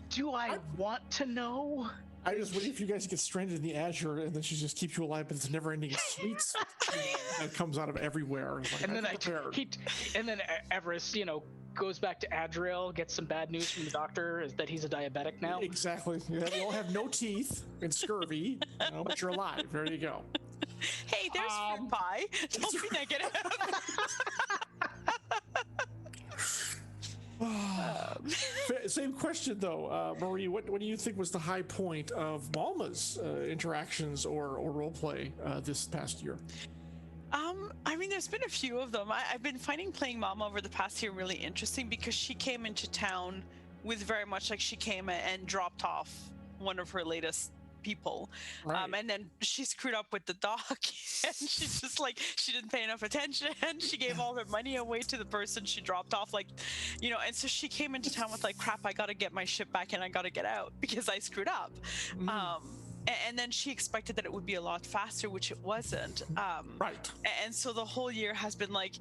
do I want to know? I just wait for you guys to get stranded in the Azure, and then she just keeps you alive, but it's never-ending sweets that comes out of everywhere. Like, and then Everest, goes back to Adriel, gets some bad news from the doctor is that he's a diabetic now. Exactly. Yeah, you all have no teeth and scurvy, but you're alive. There you go. Hey, there's fruit pie. Don't be negative. Same question though, Marie. What do you think was the high point of Malma's interactions or role play this past year? I mean, there's been a few of them. I've been finding playing Mama over the past year really interesting because she came into town with very much like she came and dropped off one of her latest people, right. And then she screwed up with the dog, and she's just like, she didn't pay enough attention. She gave all her money away to the person she dropped off, like, and so she came into town with like, crap, I gotta get my ship back and I gotta get out because I screwed up. And then she expected that it would be a lot faster, which it wasn't. Right. And so the whole year has been like,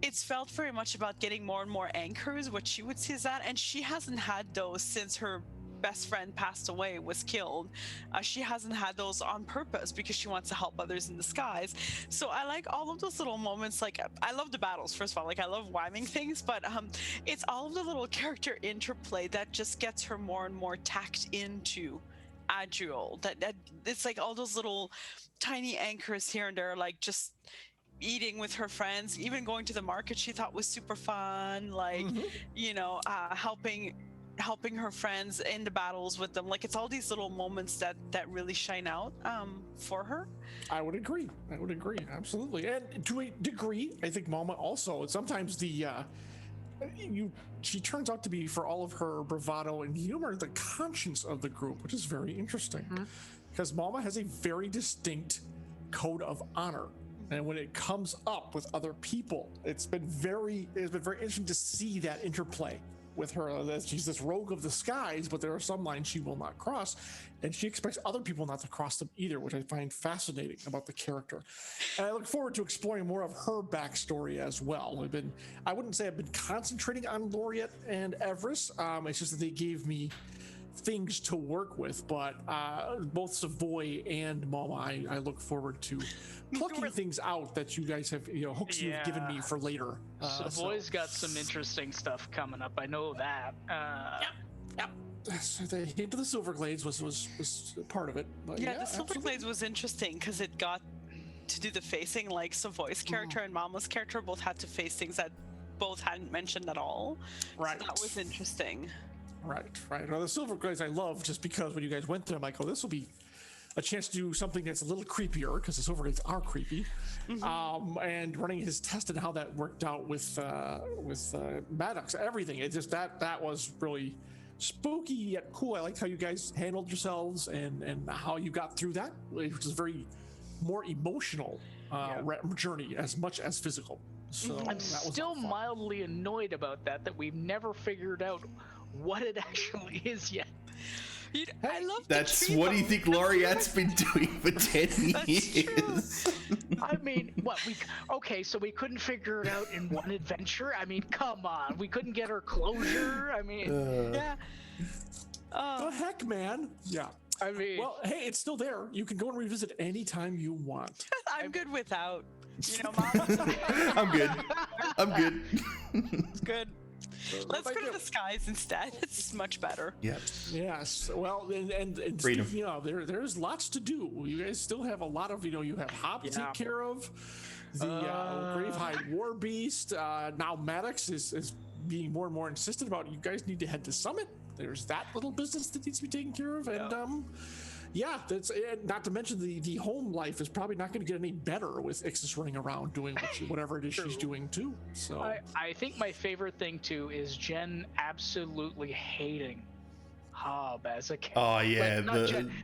it's felt very much about getting more and more anchors, what she would see as that. And she hasn't had those since her best friend passed away, was killed. She hasn't had those on purpose because she wants to help others in the skies. So I like all of those little moments. Like, I love the battles, first of all. Like, I love whyming things, but it's all of the little character interplay that just gets her more and more tacked into Adriel. That it's like all those little tiny anchors here and there, like just eating with her friends, even going to the market she thought was super fun, like helping her friends in the battles with them. Like it's all these little moments that really shine out for her. I would agree absolutely. And to a degree I think Mama also sometimes she turns out to be, for all of her bravado and humor, the conscience of the group, which is very interesting because Mama has a very distinct code of honor. And when it comes up with other people, it's been very interesting to see that interplay with her. She's this rogue of the skies, but there are some lines she will not cross, and she expects other people not to cross them either, which I find fascinating about the character. And I look forward to exploring more of her backstory as well. I wouldn't say I've been concentrating on Laureate and Everest. It's just that they gave me things to work with, but both Savoy and Mama, I look forward to plucking things out that you guys have, hooks you've given me for later. Savoy's got some interesting stuff coming up. I know that. Yep. The hint of the Silverglades was part of it. But the Silverglades was interesting because it got to do the facing. Like Savoy's character and Mama's character both had to face things that both hadn't mentioned at all. Right. So that was interesting. Right. Well, the Silverglades I love just because when you guys went there, I'm like, oh, this will be a chance to do something that's a little creepier because the Silverglades are creepy. And running his test and how that worked out with Maddox, everything. It just that was really spooky yet cool. I liked how you guys handled yourselves and how you got through that, which is very more emotional journey as much as physical. So I'm still mildly annoyed about that we've never figured out what it actually is yet. I love that's what do you think Laureate's been doing for 10 years? I mean, so we couldn't figure it out in one adventure? I mean, come on. We couldn't get her closure? I mean, the heck, man. Yeah. I mean, well, hey, it's still there. You can go and revisit anytime you want. I'm good without. Mom. I'm good. It's good. Let's go to the skies instead. It's much better. Yep. Yes. Well, and freedom. There's lots to do. You guys still have a lot of, you have Hop to take care of. The Gravehide War Beast. Now Maddox is being more and more insistent about you guys need to head to Summit. There's that little business that needs to be taken care of, and that's not to mention the home life is probably not going to get any better with Ixis running around doing whatever it is she's doing too. So I think my favorite thing too is Jen absolutely hating Hob as a character. Oh yeah,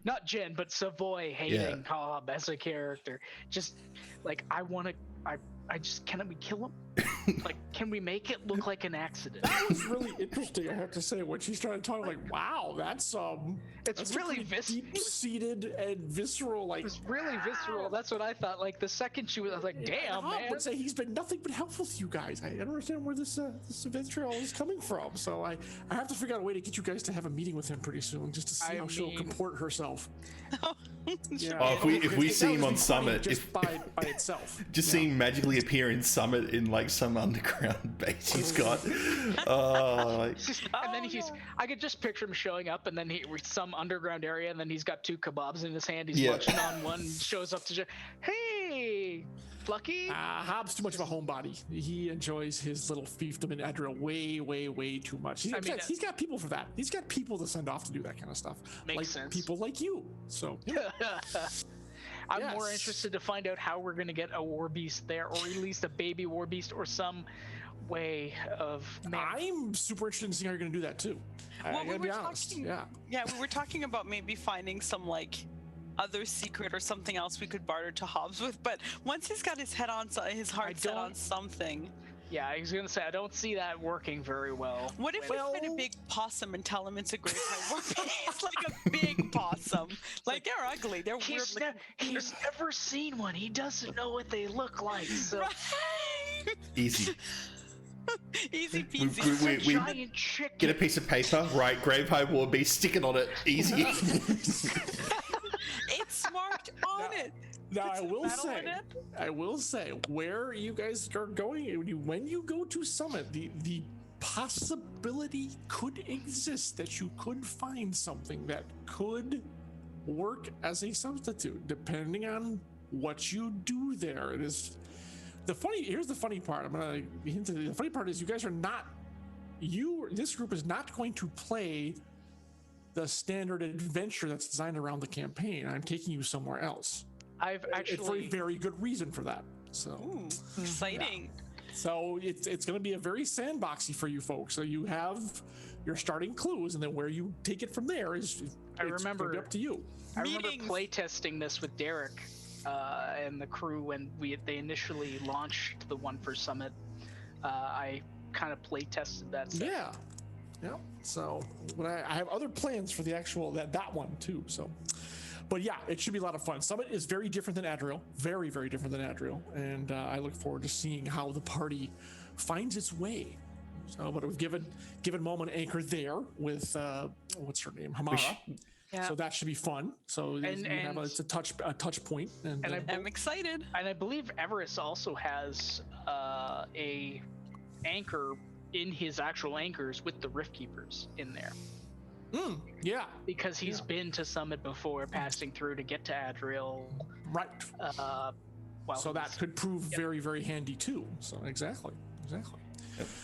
not Jen, but Savoy hating Hob as a character. Just like can we kill him? Like, can we make it look like an accident? That was really interesting, I have to say. When she started talking, like, wow, that's really deep-seated and visceral. Like, it's really visceral. That's what I thought. Like the second she was, I was like, damn, man. I would say he's been nothing but helpful to you guys. I don't understand where this vitriol is coming from. So I have to figure out a way to get you guys to have a meeting with him pretty soon, just to see how she'll comport herself. If we see him on Summit, just by itself, just seeing magically appear in Summit in like some underground base he's got. And then I could just picture him showing up, and then some underground area, and then he's got 2 kebabs in his hand. He's munching on one. Shows up to hey, Plucky. Hobbs too much of a homebody. He enjoys his little fiefdom in Adriel way too much. He's got people for that. He's got people to send off to do that kind of stuff. Makes sense. People like you. So. I'm more interested to find out how we're going to get a war beast there, or at least a baby war beast, or some way of. I'm super interested in seeing how you're going to do that too. Well, we were talking about maybe finding some like other secret or something else we could barter to Hobbs with, but once he's got his heart set on something. Yeah, I was gonna say I don't see that working very well. What if we find a big possum and tell him it's a Gravehide War Beast, like a big possum? Like they're ugly, they're weird. He's never seen one. He doesn't know what they look like. So. Right. Easy. Easy peasy. We get a piece of paper, write Gravehide War Beast, stick it on it. Easy. It's marked on it. Now I will say where you guys are going when you go to Summit, the possibility could exist that you could find something that could work as a substitute depending on what you do there. It is here's the funny part. I'm gonna hint at it. The funny part is you guys are not this group is not going to play the standard adventure that's designed around the campaign. I'm taking you somewhere else. I've actually for a very good reason for that. So Ooh, exciting. So it's going to be a very sandboxy for you folks. So you have your starting clues, and then where you take it from there is remember gonna be up to you. I remember Meetings. playtesting this with Derek and the crew when they initially launched the One for Summit. I kind of playtested that stuff. Yeah. So, but I have other plans for the actual that one too. So, but yeah, it should be a lot of fun. Summit is very different than Adriel, very very different than Adriel, and I look forward to seeing how the party finds its way. So, but we've given Mom an anchor there with what's her name, Hamara. Yeah. So that should be fun. So it's a touch point, and I'm excited. And I believe Everest also has a anchor in his actual anchors with the Rift Keepers in there. Yeah. Because he's been to Summit before, passing through to get to Adriel. Right. So that could prove very, very handy too. So exactly.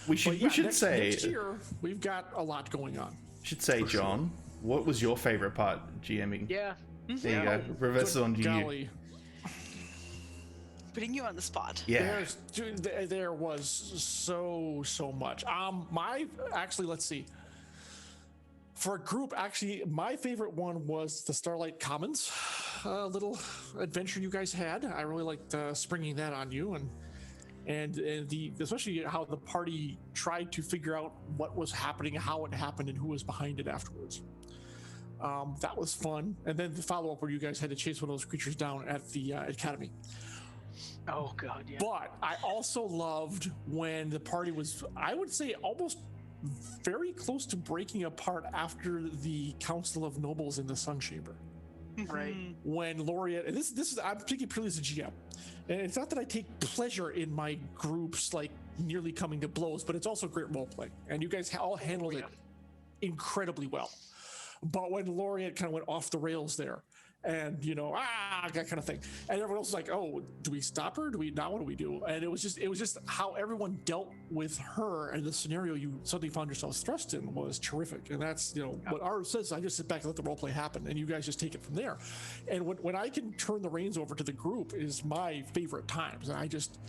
We should say next year we've got a lot going on. Should say, John, what was your favorite part GMing? Yeah. There you go. Reverse it onto you. Putting you on the spot. Yeah. There was so much. Let's see. For a group, actually, my favorite one was the Starlight Commons little adventure you guys had. I really liked springing that on you, and especially how the party tried to figure out what was happening, how it happened, and who was behind it afterwards. That was fun. And then the follow-up where you guys had to chase one of those creatures down at the academy. Oh god, yeah. But I also loved when the party was, I would say, almost very close to breaking apart after the Council of Nobles in the Sun Chamber. Right. When Laureate, and this is, I'm speaking purely as a GM, and it's not that I take pleasure in my groups like nearly coming to blows, but it's also great role play, and you guys all handled it incredibly well. But when Laureate kind of went off the rails there, and that kind of thing, and everyone else was like, "Oh, do we stop her? Do we not? What do we do?" And it was just how everyone dealt with her and the scenario you suddenly found yourselves thrust in was terrific. And that's what ours says. I just sit back and let the role play happen, and you guys just take it from there. And when I can turn the reins over to the group is my favorite times, and I just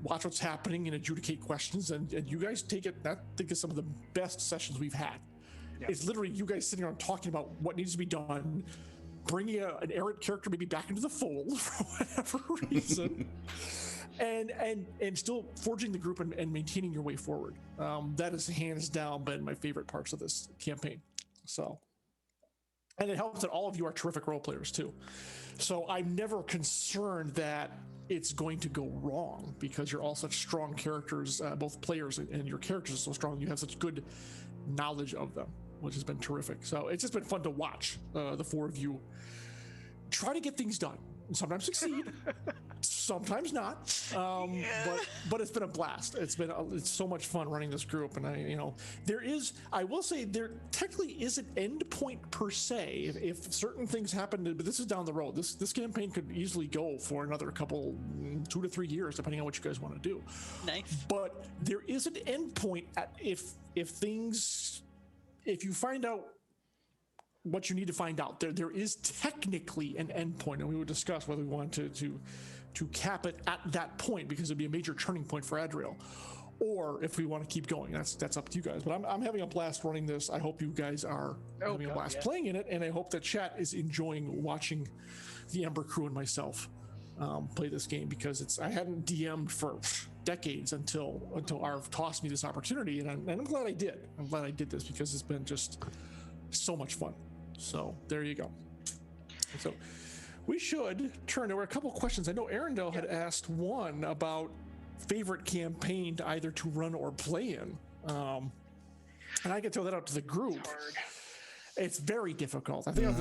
watch what's happening and adjudicate questions, and you guys take it. I think is some of the best sessions we've had. Yeah. It's literally you guys sitting around talking about what needs to be done, bringing an errant character maybe back into the fold for whatever reason, and still forging the group and maintaining your way forward. That has hands down been my favorite parts of this campaign. So, and it helps that all of you are terrific role players too. So I'm never concerned that it's going to go wrong because you're all such strong characters, both players and your characters are so strong. You have such good knowledge of them, which has been terrific. So it's just been fun to watch the four of you try to get things done. Sometimes succeed, sometimes not. But it's been a blast. It's so much fun running this group, and I will say there technically is an end point per se if certain things happen. But this is down the road. This campaign could easily go for another couple, 2 to 3 years, depending on what you guys want to do. Nice. But there is an end point if you find out what you need to find out. There is technically an end point, and we would discuss whether we want to cap it at that point because it'd be a major turning point for Adriel, or if we want to keep going. That's up to you guys. But I'm having a blast running this. I hope you guys are having a blast playing in it, and I hope that chat is enjoying watching the Ember crew and myself play this game, because I hadn't DM'd for decades until Arv tossed me this opportunity, and I'm glad I did. I'm glad I did this because it's been just so much fun. So there you go. So we should turn. There were a couple questions. I know Arundel had asked one about favorite campaign to either to run or play in, and I can throw that out to the group. It's very difficult. I think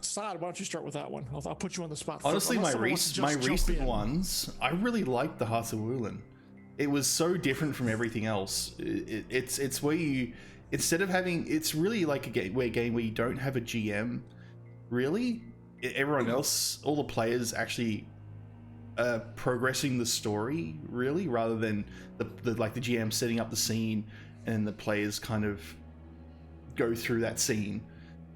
Saad, why don't you start with that one? I'll put you on the spot. Honestly, my recent ones, I really liked the Hearts of Wulin. It was so different from everything else. It's where you, instead of having, it's really like a game where you don't have a GM, really. everyone else, all the players actually progressing the story really, rather than the like the GM setting up the scene and the players kind of go through that scene.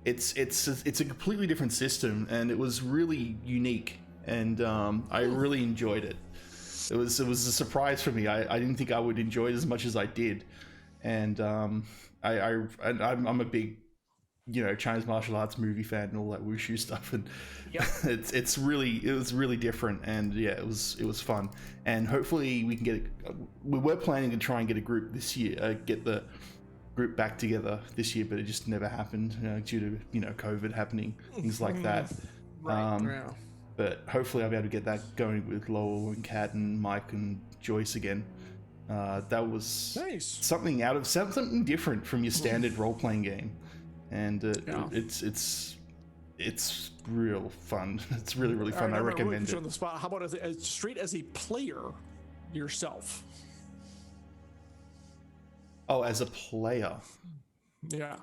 It's a completely different system, and it was really unique, and I really enjoyed it. It was a surprise for me. I didn't think I would enjoy it as much as I did, and I'm a big, you know, Chinese martial arts movie fan and all that wushu stuff, and it was really different, and yeah, it was fun, and hopefully we can get we were planning to try and get a group this year, get the group back together this year, but it just never happened, due to, you know, COVID happening, things like that. But hopefully I'll be able to get that going with Lowell and Kat and Mike and Joyce again. That was nice. something different from your standard role-playing game, and it's real fun. It's really fun. Right, I recommend really put you it. on the spot. How about as straight as a player yourself? Oh, as a player. Yeah.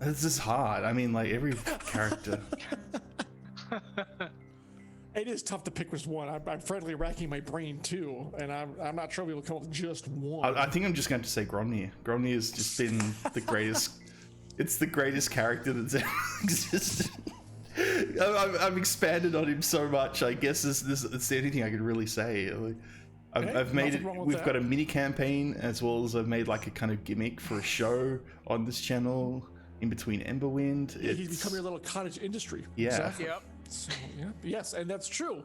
This is hard. I mean, like, every character. It is tough to pick just one. I'm frankly racking my brain too, and I'm not sure we will come up with just one. I think I'm just going to say Gromnir. Gromnir has just been the greatest. It's the greatest character that's ever existed. I've expanded on him so much. I guess it's the only thing I could really say. Like, I've made it. We've got a mini campaign, as well as I've made like a kind of gimmick for a show on this channel in between Emberwind. Yeah, he's become your little cottage industry. Yeah. Exactly. Yep. So, yeah. Yes, and that's true.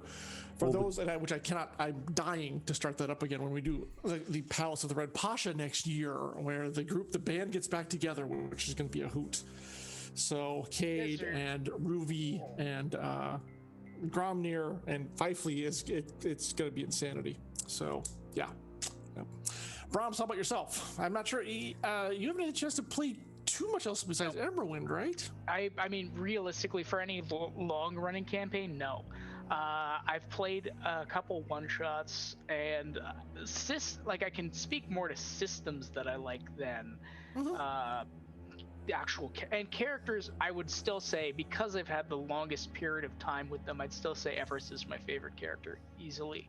For those, which I cannot, I'm dying to start that up again when we do the Palace of the Red Pasha next year, where the band gets back together, which is going to be a hoot. So Cade and Ruvi and Gromnir and Fifley it's going to be insanity. So yeah. Brahms, how about yourself? I'm not sure. You haven't had a chance to play too much else besides Emberwind, right? I mean, realistically, for any long-running campaign, no. I've played a couple one-shots, and I can speak more to systems that I like than the actual and characters. I would still say, because I've had the longest period of time with them, I'd still say Everest is my favorite character easily,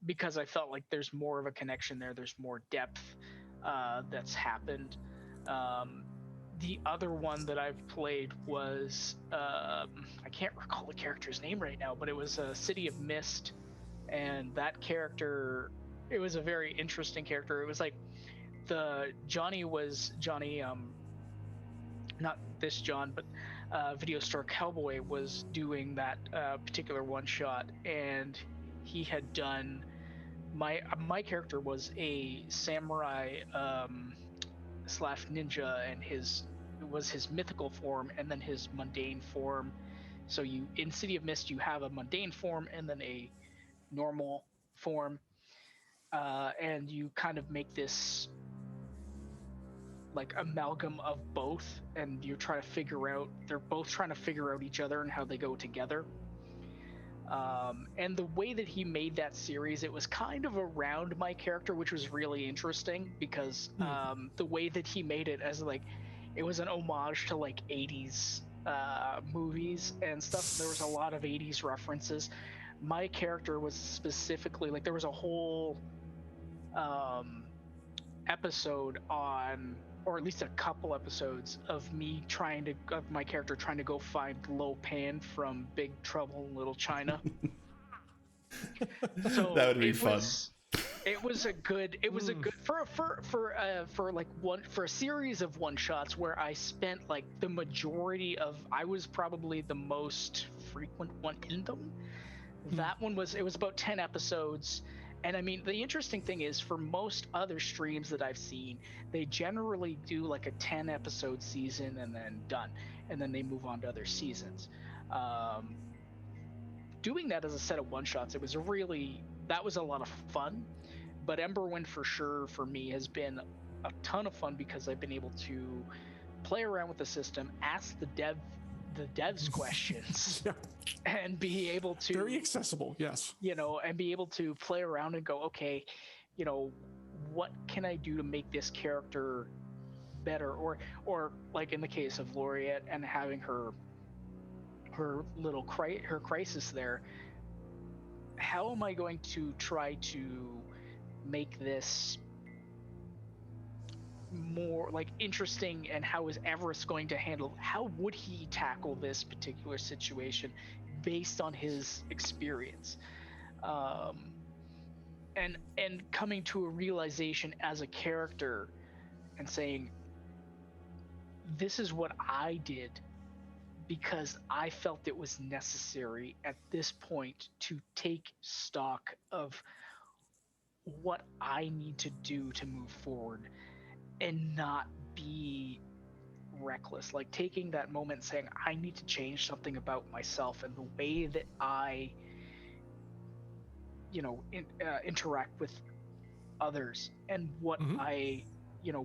because I felt like there's more of a connection there. There's more depth that's happened. The other one that I've played was I can't recall the character's name right now, but it was City of Mist, and that character, it was a very interesting character. It was like Johnny, not this John, but Video Store Cowboy was doing that particular one shot, and he had done my character was a samurai slash ninja, and his mythical form and then his mundane form. So in City of Mist you have a mundane form and then a normal form, and you kind of make this like amalgam of both, and they're both trying to figure out each other and how they go together. And the way that he made that series, it was kind of around my character, which was really interesting, because the way that he made it, as like, it was an homage to like 80s movies and stuff. There was a lot of 80s references. My character was specifically like, there was a whole episode on, or at least a couple episodes of my character trying to go find Lo Pan from Big Trouble in Little China. So that would be fun. It was a good for a series of one shots where I spent like the majority of, I was probably the most frequent one in them. That one it was about 10 episodes. And I mean, the interesting thing is, for most other streams that I've seen, they generally do like a 10 episode season and then done, and then they move on to other seasons. Doing that as a set of one shots, that was a lot of fun. But Emberwind for sure for me has been a ton of fun, because I've been able to play around with the system, ask the devs questions, and be able to, very accessible, yes, and be able to play around and go, okay, what can I do to make this character better, or like in the case of Laureate and having her little crisis there, how am I going to try to make this more like interesting, and how is Everest going to handle, how would he tackle this particular situation based on his experience, and coming to a realization as a character and saying, this is what I did because I felt it was necessary at this point to take stock of what I need to do to move forward and not be reckless. Like taking that moment saying, I need to change something about myself and the way that I, interact with others, and what I,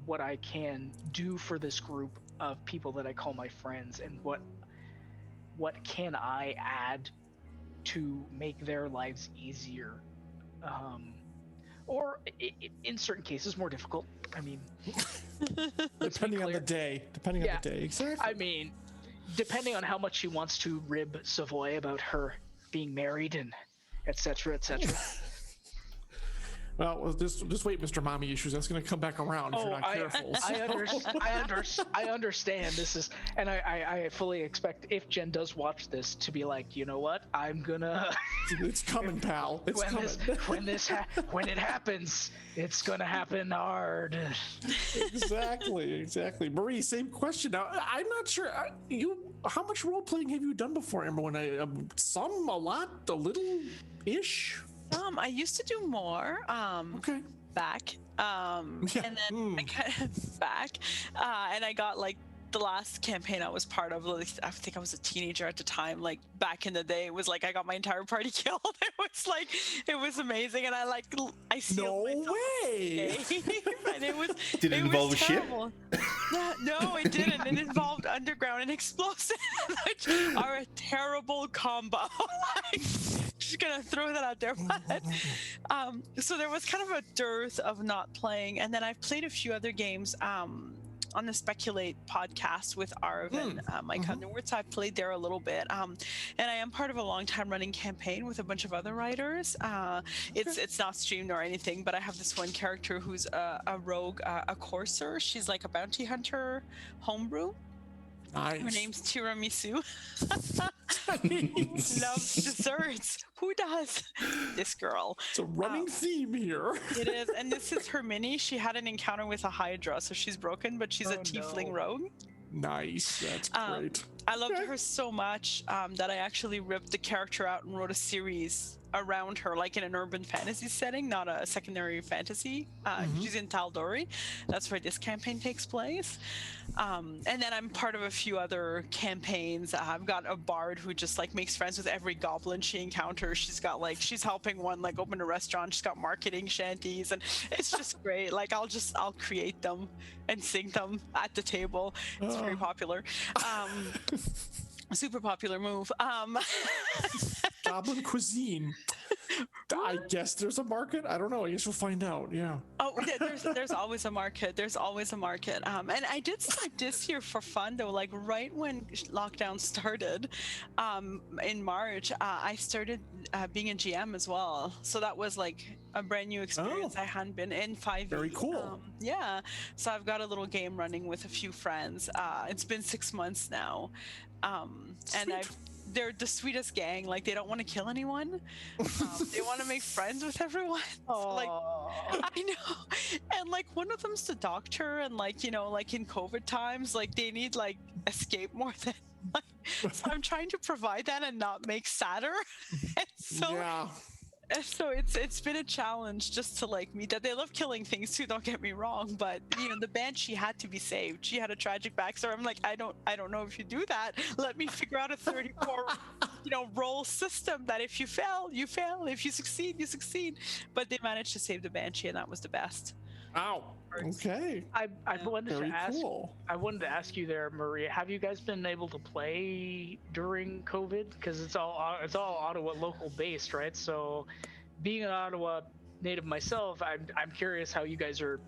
what I can do for this group of people that I call my friends, and what can I add to make their lives easier, or in certain cases more difficult. I mean, depending on the day. Depending on the day, exactly. I mean, depending on how much she wants to rib Savoy about her being married and etc. Well, just wait, Mr. Mommy Issues. That's going to come back around if you're not careful. I understand. This is, and I fully expect if Jen does watch this to be like, you know what, I'm gonna. It's coming, pal. It's coming. When it happens, it's gonna happen hard. Exactly. Marie, same question. Now, I'm not sure. How much role playing have you done before, Emberwind? Some, a lot, a little ish. I used to do more. Okay. Back. And then I kind of back. And I got like the last campaign I was part of, like, I think I was a teenager at the time, like back in the day, it was like I got my entire party killed. It was amazing, and I sealed myself. No way. And it was. Did it involve a ship? No, it didn't. It involved underground and explosives, which are a terrible combo. Just gonna throw that out there. But so there was kind of a dearth of not playing, and then I've played a few other games. On the Speculate podcast with Arv and Mike Underwood, I played there a little bit, and I am part of a long time running campaign with a bunch of other writers. It's not streamed or anything, but I have this one character who's a rogue, a courser. She's like a bounty hunter homebrew. Nice. Her name's Tiramisu. Loves desserts. Who does? This girl. It's a running theme here. It is, and this is her mini. She had an encounter with a Hydra, so she's broken, but she's a tiefling rogue. Nice. That's great. I loved her so much that I actually ripped the character out and wrote a series around her, like in an urban fantasy setting, not a secondary fantasy. She's in Taldori. That's where this campaign takes place. And then I'm part of a few other campaigns. I've got a bard who just like makes friends with every goblin she encounters. She's helping one like open a restaurant. She's got marketing shanties, and it's just great. Like I'll create them and sing them at the table. It's very popular. Super popular move. Goblin cuisine. I guess there's a market. I don't know. I guess we'll find out. Yeah. Oh, there's always a market. There's always a market. And I did start this year for fun though. Like right when lockdown started, in March, I started being a GM as well. So that was like a brand new experience. I hadn't been in 5e. Very cool. Yeah. So I've got a little game running with a few friends. It's been 6 months now. And they're the sweetest gang. Like they don't want to kill anyone. They want to make friends with everyone. So, like I know. And like one of them's the doctor, and like like in COVID times, like they need like escape more than like. So I'm trying to provide that and not make sadder. And so. Yeah. So it's been a challenge just to like meet that. They love killing things too, don't get me wrong, but the banshee had to be saved. She had a tragic backstory. I'm like, I don't know if you do that. Let me figure out a 34 roll system that if you fail, you fail. If you succeed, you succeed. But they managed to save the banshee, and that was the best. Wow. Okay. I wanted to ask. Cool. I wanted to ask you there, Maria. Have you guys been able to play during COVID? Because it's all Ottawa local based, right? So, being an Ottawa native myself, I'm curious how you guys are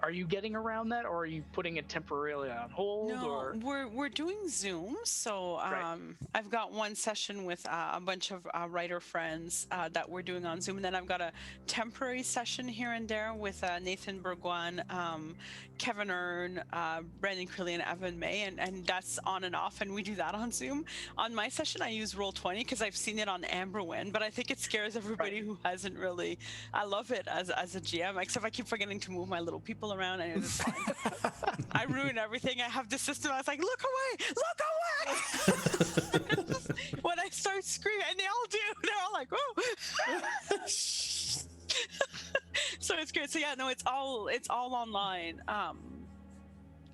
are you getting around that, or are you putting it temporarily on hold? No, Or we're doing Zoom. So I've got one session with a bunch of writer friends that we're doing on Zoom, and then I've got a temporary session here and there with Nathan Burguan, Kevin Earn, Brandon Crilly, and Evan May, and that's on and off, and we do that on Zoom. On my session, I use Roll20 because I've seen it on Emberwind, but I think it scares everybody who hasn't really. I love it as a GM, except I keep forgetting to move my little people around, and it's fine. I ruin everything. I have this system. I was like, look away, look away. When I start screaming, and they all do, they're all like, whoa. So it's good. So yeah, no, it's all online.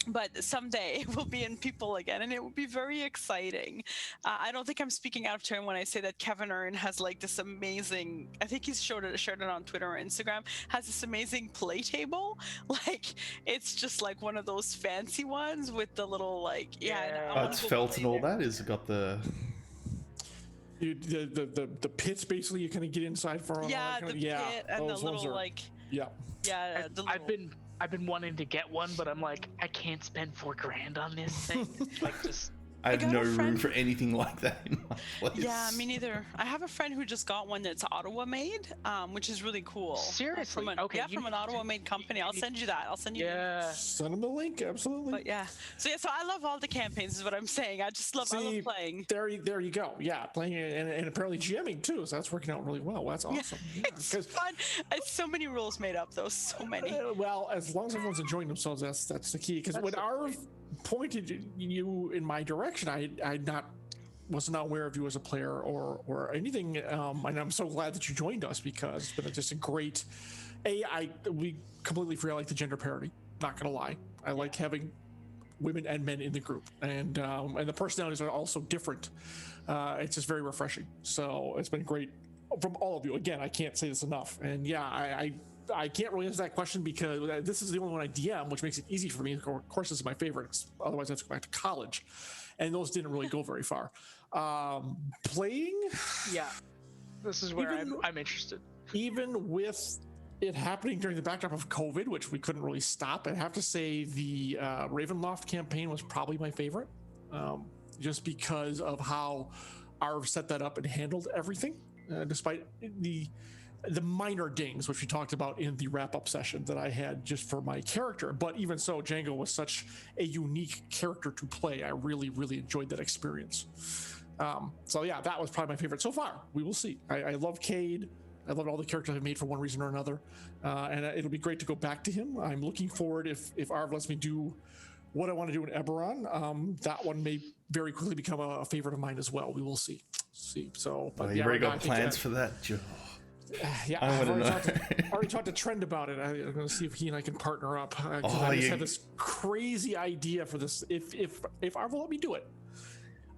But someday it will be in people again, and it will be very exciting. I don't think I'm speaking out of turn when I say that Kevin Earn has like this amazing, I think he's shared it on Twitter or Instagram, has this amazing play table. Like, it's just like one of those fancy ones with the little like, it's felt and all that. Is it got the... the pits basically you kind of get inside for all that kind pit and the little like I've been wanting to get one, but I'm like, I can't spend $4,000 on this thing. Like, just I have no room for anything like that in my place. Yeah, me neither. I have a friend who just got one that's Ottawa made, which is really cool. Seriously? From an Ottawa made company. I'll send you that. I'll send you. Yeah. Send them the link. Absolutely. But yeah. So I love all the campaigns. Is what I'm saying. I love playing. There you go. Yeah, playing and apparently GMing too. So that's working out really well. That's awesome. Yeah, it's fun. It's so many rules made up though. So many. Well, as long as everyone's enjoying themselves, that's the key. Because when Arv pointed you in my direction, I was not aware of you as a player or anything, and I'm so glad that you joined us because it's been just a great. We completely feel like the gender parity. Not gonna lie, I like having women and men in the group, and the personalities are also different. It's just very refreshing. So it's been great from all of you. Again, I can't say this enough, and yeah, I can't really answer that question because this is the only one I DM, which makes it easy for me. Of course, this is my favorite. Otherwise, I have to go back to college, and those didn't really go very far. Playing, yeah, this is where I'm interested. Even with it happening during the backdrop of COVID, which we couldn't really stop, I have to say the Ravenloft campaign was probably my favorite, just because of how Arv set that up and handled everything, despite the minor dings, which we talked about in the wrap-up session that I had just for my character. But even so, Django was such a unique character to play. I really, really enjoyed that experience. So yeah, that was probably my favorite so far. We will see. I love Cade. I love all the characters I've made for one reason or another. And it'll be great to go back to him. I'm looking forward if Arv lets me do what I want to do in Eberron. That one may very quickly become a favorite of mine as well. We will see. So, but you already got plans for that, Joe. Yeah, I already talked to Trend about it. I'm going to see if he and I can partner up. I just had this crazy idea for this. If Arv will let me do it,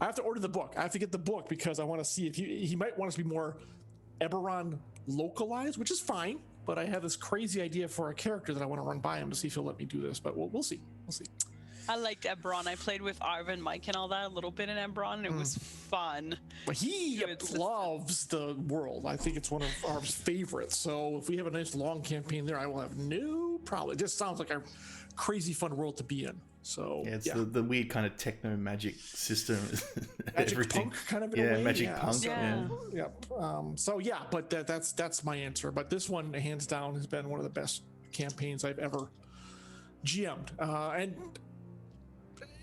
I have to order the book. I have to get the book because I want to see if he might want us to be more Eberron localized, which is fine. But I have this crazy idea for a character that I want to run by him to see if he'll let me do this. But we'll see. We'll see. I liked Eberron. I played with Arv and Mike and all that a little bit in Eberron, and it was fun. But he loves the world. I think it's one of Arv's favorites. So if we have a nice long campaign there, I will have no problem. It just sounds like a crazy fun world to be in. So yeah, it's the weird kind of techno magic system. Magic punk kind of in a way. Magic punk. So yeah, but that's my answer. But this one, hands down, has been one of the best campaigns I've ever GM'd. And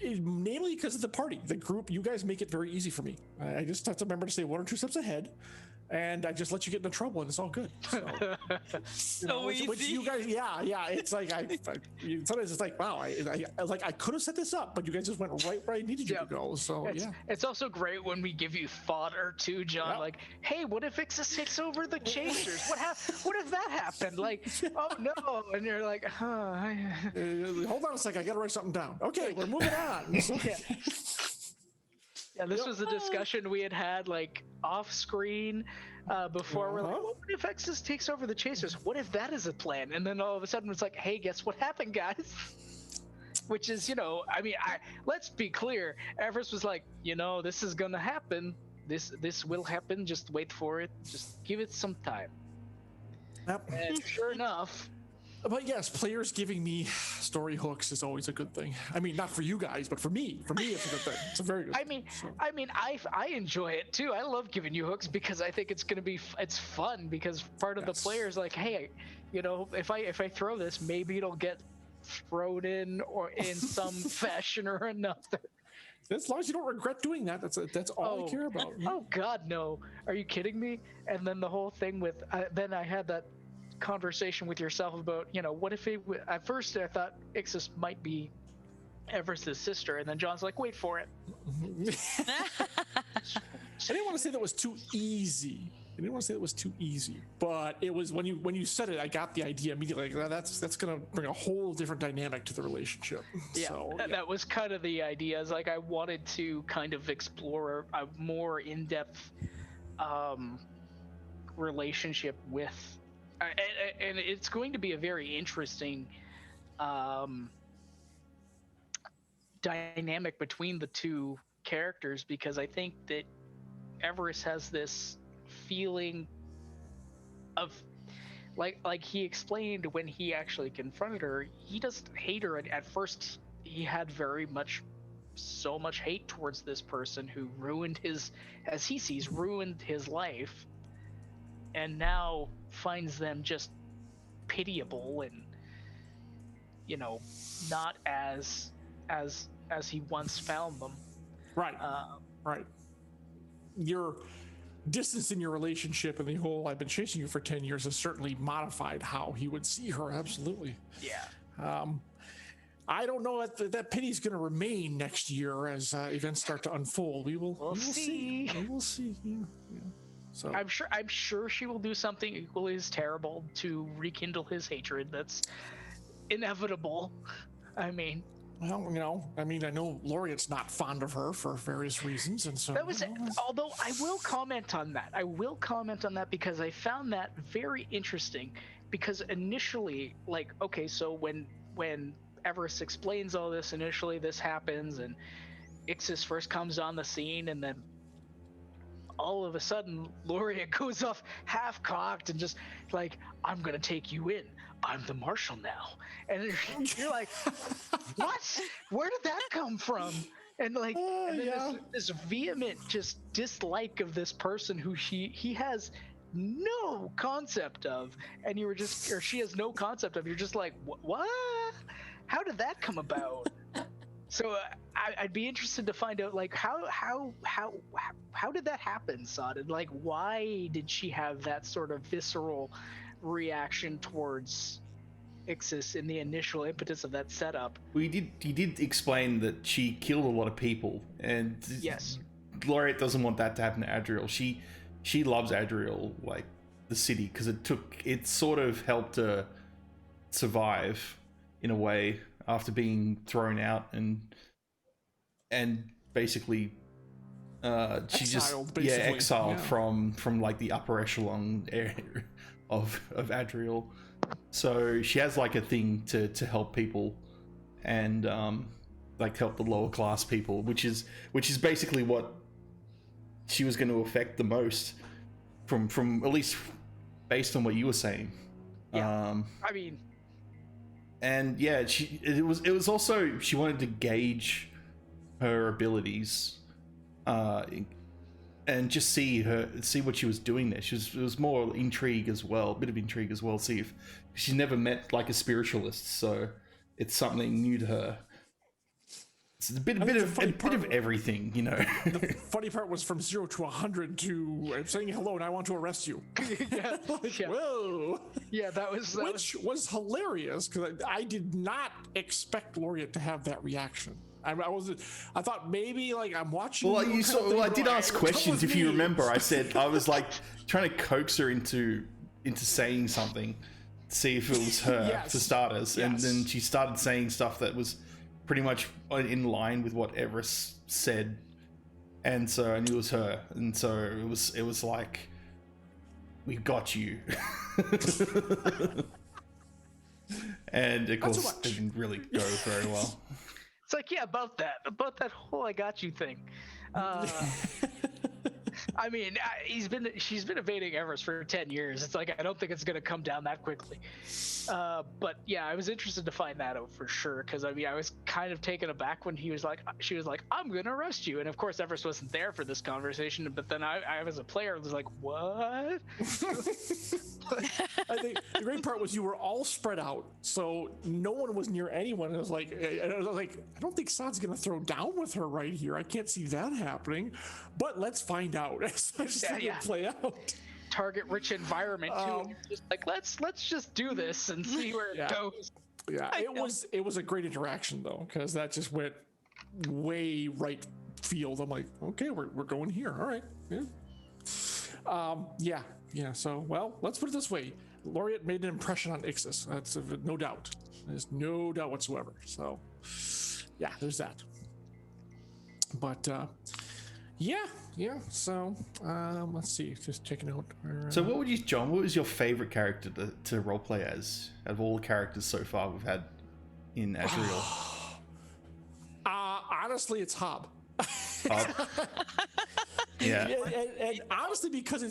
namely because of the party, the group, you guys make it very easy for me. I just have to remember to stay 1 or 2 steps ahead, and I just let you get into trouble, and it's all good. So, easy. Which you guys, yeah. It's like sometimes it's like, wow, I could have set this up, but you guys just went right where I needed you to go. So it's also great when we give you fodder too, John. Yep. Like, hey, what if Ixis takes over the chasers? What if that happened? Like, oh no, and you're like, hold on a second, I gotta write something down. Okay, we're moving on. Yeah, this was a discussion we had like off screen before. We're like, what if Exus takes over the chasers? What if that is a plan? And then all of a sudden it's like, hey, guess what happened, guys? Which is, let's be clear. Everest was like, this is gonna happen. This will happen. Just wait for it. Just give it some time. Yep. And sure enough, But yes, players giving me story hooks is always a good thing. I mean, not for you guys, but for me, it's a good thing. It's a very good. I enjoy it too. I love giving you hooks because I think it's gonna be it's fun because part of the players like, hey, you know, if I throw this, maybe it'll get thrown in or in some fashion or another. As long as you don't regret doing that, that's all I care about. Oh God, no! Are you kidding me? And then the whole thing with then I had that conversation with yourself about, you know, what if at first I thought Ixis might be Everest's sister, and then John's like, wait for it. I didn't want to say that was too easy. But it was when you said it, I got the idea immediately. Like, that's gonna bring a whole different dynamic to the relationship. Yeah, that was kind of the idea. Is like I wanted to kind of explore a more in-depth relationship with, and it's going to be a very interesting dynamic between the two characters, because I think that Everest has this feeling of like he explained when he actually confronted her, he doesn't hate her. At first he had so much hate towards this person who ruined his, as he sees, ruined his life, and now finds them just pitiable and, you know, not as he once found them. Right. Right. Your distance in your relationship and the whole "I've been chasing you for 10 years" has certainly modified how he would see her. Absolutely. Yeah. I don't know that pity's going to remain next year as events start to unfold. We will see. We will see. Yeah. So I'm sure she will do something equally as terrible to rekindle his hatred. That's inevitable. I mean, well, you know, I know Laureate's not fond of her for various reasons, and so that was. Although I will comment on that because I found that very interesting. Because initially, like, okay, so when Everest explains all this, initially this happens, and Ixis first comes on the scene, and then all of a sudden Laureate goes off half-cocked and just like, I'm gonna take you in. I'm the marshal now. And you're like, what? Where did that come from? And like, and then this vehement just dislike of this person who he has no concept of, and you were just, or she has no concept of. You're just like, what? How did that come about? So I'd be interested to find out, like, how did that happen, Sod? Like, why did she have that sort of visceral reaction towards Ixis in the initial impetus of that setup? Well, he did explain that she killed a lot of people, and yes, Laureate doesn't want that to happen to Adriel. She loves Adriel, like the city, because it sort of helped her survive in a way after being thrown out and basically exiled from like the upper echelon area of Adriel. So she has like a thing to help people and like help the lower class people, which is basically what she was going to affect the most from at least based on what you were saying. Yeah. I mean, and yeah, it was also, she wanted to gauge her abilities and just see what she was doing there. It was more intrigue as well, a bit of intrigue as well. See if she's never met like a spiritualist, so it's something new to her. It's a bit of everything, you know. The funny part was from 0 to 100 to I'm saying hello and I want to arrest you. Yeah, like, yeah. Whoa. Yeah, that was hilarious because I did not expect Laureate to have that reaction. I thought maybe like I'm watching. Well, I did ask questions if you remember. I was like trying to coax her into saying something, see if it was her for starters, and then she started saying stuff that was pretty much in line with what Everest said, and so I knew it was her, and so it was like, we got you. And of course it didn't really go very well. It's like, yeah, about that whole "I got you" thing. I I mean, she's been evading Everest for 10 years. It's like I don't think it's gonna come down that quickly. But yeah, I was interested to find that out for sure because I mean, I was kind of taken aback when she was like, "I'm gonna arrest you," and of course, Everest wasn't there for this conversation. But then I as a player, was like, "What?" I think the great part was you were all spread out, so no one was near anyone. And I was like, I don't think Saad's gonna throw down with her right here. I can't see that happening, but let's find out. Play out. Target rich environment too. Just like let's just do this and see where it goes. Yeah, it was a great interaction though, because that just went way right field. I'm like, okay, we're going here. All right. Yeah. So, well, let's put it this way: Laureate made an impression on Ixis. That's no doubt. There's no doubt whatsoever. So, yeah, there's that. But yeah. So, let's see. Just checking out. So, what would you, John? What was your favorite character to roleplay as out of all the characters so far we've had in Azrael? Honestly, it's Hob. Yeah, and honestly, because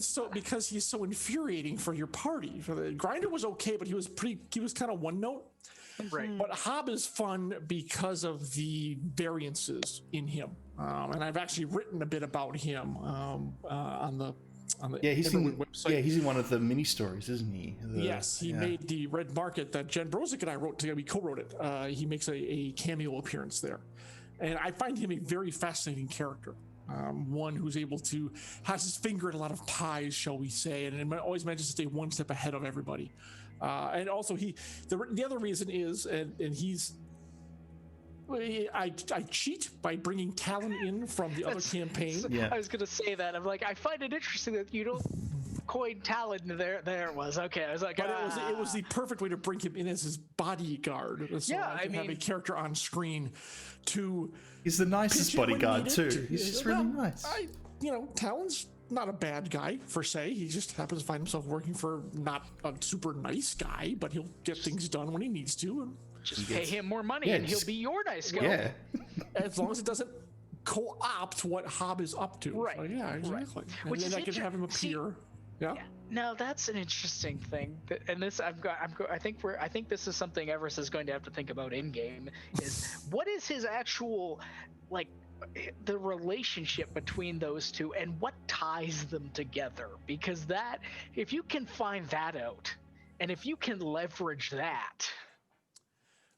he's so infuriating for your party. Grinder was okay, but he was kind of one note. Right. But Hob is fun because of the variances in him, and I've actually written a bit about him on the he's in website. Yeah, he's in one of the mini stories, isn't he? Yes, he made the Red Market that Jen Brozick and I wrote together. We co-wrote it. He makes a cameo appearance there, and I find him a very fascinating character. One who's able to has his finger in a lot of pies, shall we say, and always manages to stay one step ahead of everybody. And also, the other reason is, I cheat by bringing Talon in from the other campaign. Yeah. I was gonna say that. I'm like, I find it interesting that you don't coin Talon. There it was. Okay, I was like, but it was the perfect way to bring him in as his bodyguard. So I can have a character on screen to. He's the nicest bodyguard too. He's just really nice. Talon's not a bad guy per se. He just happens to find himself working for not a super nice guy, but he'll get things done when he needs to. And just pay him more money, and he'll be your nice guy. Yeah, as long as it doesn't co-opt what Hob is up to. Right. So, yeah, exactly. Right. Which and then I can have him appear. Yeah. No, that's an interesting thing, and this I think this is something Everest is going to have to think about in game. Is what is his actual the relationship between those two, and what ties them together? Because that, if you can find that out, and if you can leverage that.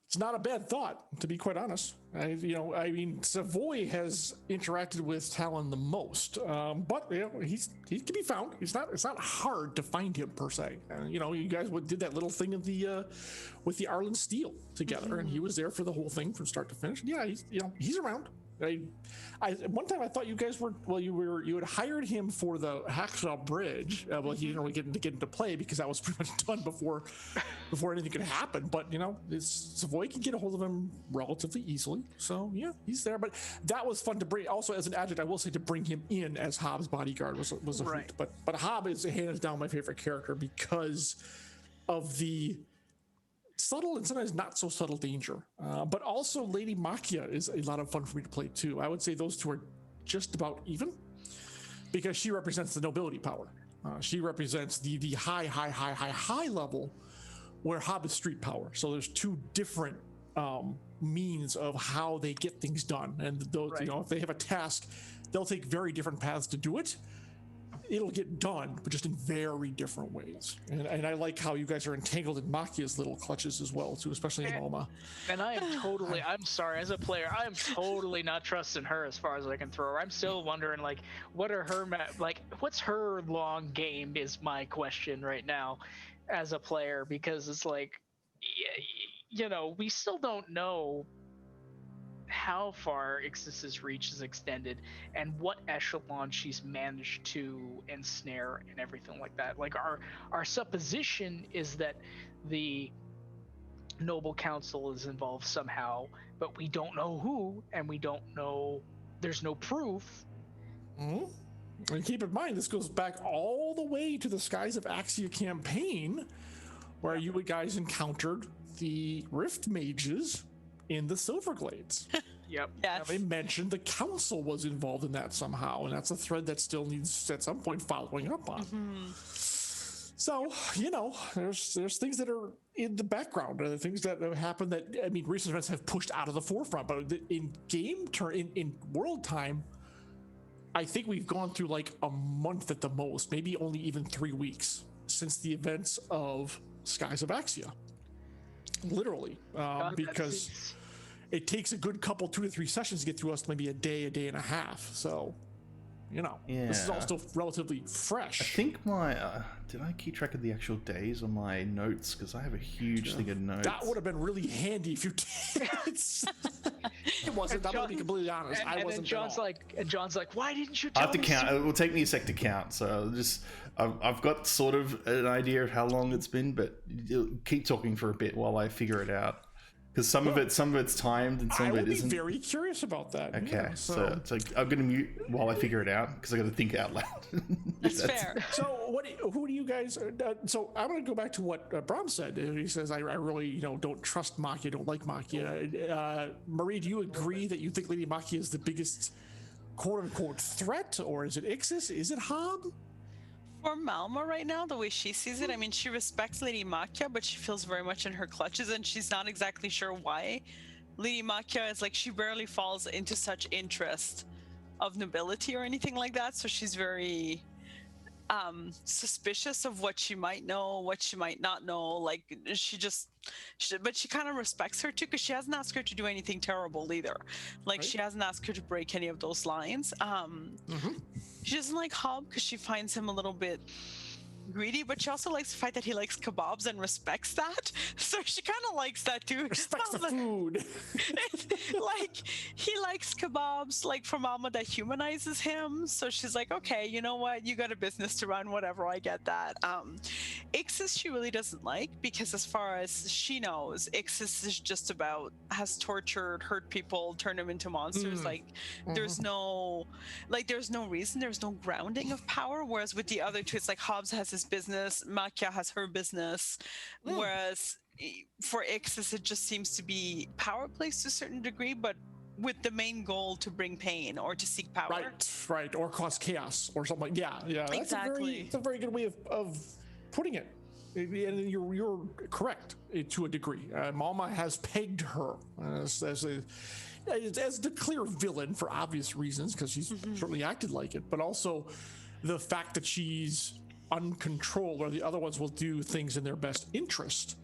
It's not a bad thought, to be quite honest. Savoy has interacted with Talon the most, but he can be found. It's not hard to find him per se. You guys did that little thing with the Arlen Steel together, and he was there for the whole thing from start to finish. Yeah, he's around. One time I thought you guys you had hired him for the Hacksaw Bridge. He didn't really get into play because that was pretty much done before anything could happen. But Savoy can get a hold of him relatively easily. So yeah, he's there. But that was fun to bring. Also, as an adjunct, I will say to bring him in as Hobbs' bodyguard was a feat. But Hobb is hands down my favorite character because of the subtle and sometimes not so subtle danger, but also Lady Makia is a lot of fun for me to play too. I would say those two are just about even because she represents the nobility power. She represents the high level where Hobb is street power. So there's two different means of how they get things done, and those if they have a task, they'll take very different paths to do it. It'll get done, but just in very different ways. And I like how you guys are entangled in Makia's little clutches as well, too, especially in Alma. And I'm sorry, as a player, I'm totally not trusting her as far as I can throw her. I'm still wondering, what are her, what's her long game is my question right now as a player, because it's we still don't know how far Ixis's reach is extended and what echelon she's managed to ensnare and everything like that. Our supposition is that the Noble Council is involved somehow, but we don't know who, and we don't know, there's no proof. Mm-hmm. And keep in mind, this goes back all the way to the Skies of Axia campaign, where you guys encountered the Rift Mages in the Silverglades. Yep. Now, Yes. they mentioned the council was involved in that somehow, and that's a thread that still needs at some point following up on. So, there's things that are in the background, and the things that have happened that, I mean, recent events have pushed out of the forefront, but in in world time, I think we've gone through like a month at the most, maybe only even 3 weeks since the events of Skies of Axia. Literally, because it takes a good couple 2 to 3 sessions to get through us, maybe a day and a half. So, this is all still relatively fresh. I think my did I keep track of the actual days on my notes? Because I have a huge thing of notes. That would have been really handy if you did. It wasn't. I'm gonna be completely honest. I wasn't. John's like, why didn't you I tell have to me count. sooner?" It will take me a sec to count. So I've got sort of an idea of how long it's been, but keep talking for a bit while I figure it out. Because some of it's timed and some of it isn't. I would be very curious about that. Okay, Yeah, so I'm going to mute while I figure it out because I got to think out loud. That's fair. So who do you guys? So I'm going to go back to what Bram said. He says, "I really don't trust Machia, don't like Machia." Marie, do you agree that you think Lady Machia is the biggest quote unquote threat, or is it Ixis? Is it Hob? For Malma right now, the way she sees it, I mean, she respects Lady Machia, but she feels very much in her clutches, and she's not exactly sure why. Lady Machia is like, she barely falls into such interest of nobility or anything like that, so she's very suspicious of what she might know, what she might not know. Like, but she kind of respects her too, because she hasn't asked her to do anything terrible either. Like, she hasn't asked her to break any of those lines. She doesn't like Hob because she finds him a little bit greedy, but she also likes the fact that he likes kebabs and respects that. So she kind of likes that too. Respects the food. Like, he likes kebabs, like, from Alma, that humanizes him. So she's like, okay, you know what? You got a business to run, whatever. I get that. Ixis she really doesn't like, because as far as she knows, Ixis is just has tortured, hurt people, turned them into monsters. Like, there's no reason, there's no grounding of power. Whereas with the other two, it's like Hobbs has his business, Machia has her business. Whereas for Ixis, it just seems to be power plays to a certain degree, but with the main goal to bring pain or to seek power. Right, or cause chaos or something. Yeah. That's Exactly. a very good way of putting it. And you're correct to a degree. Malma has pegged her as the clear villain for obvious reasons, because she's certainly acted like it, but also the fact that she's uncontrolled, where the other ones will do things in their best interest,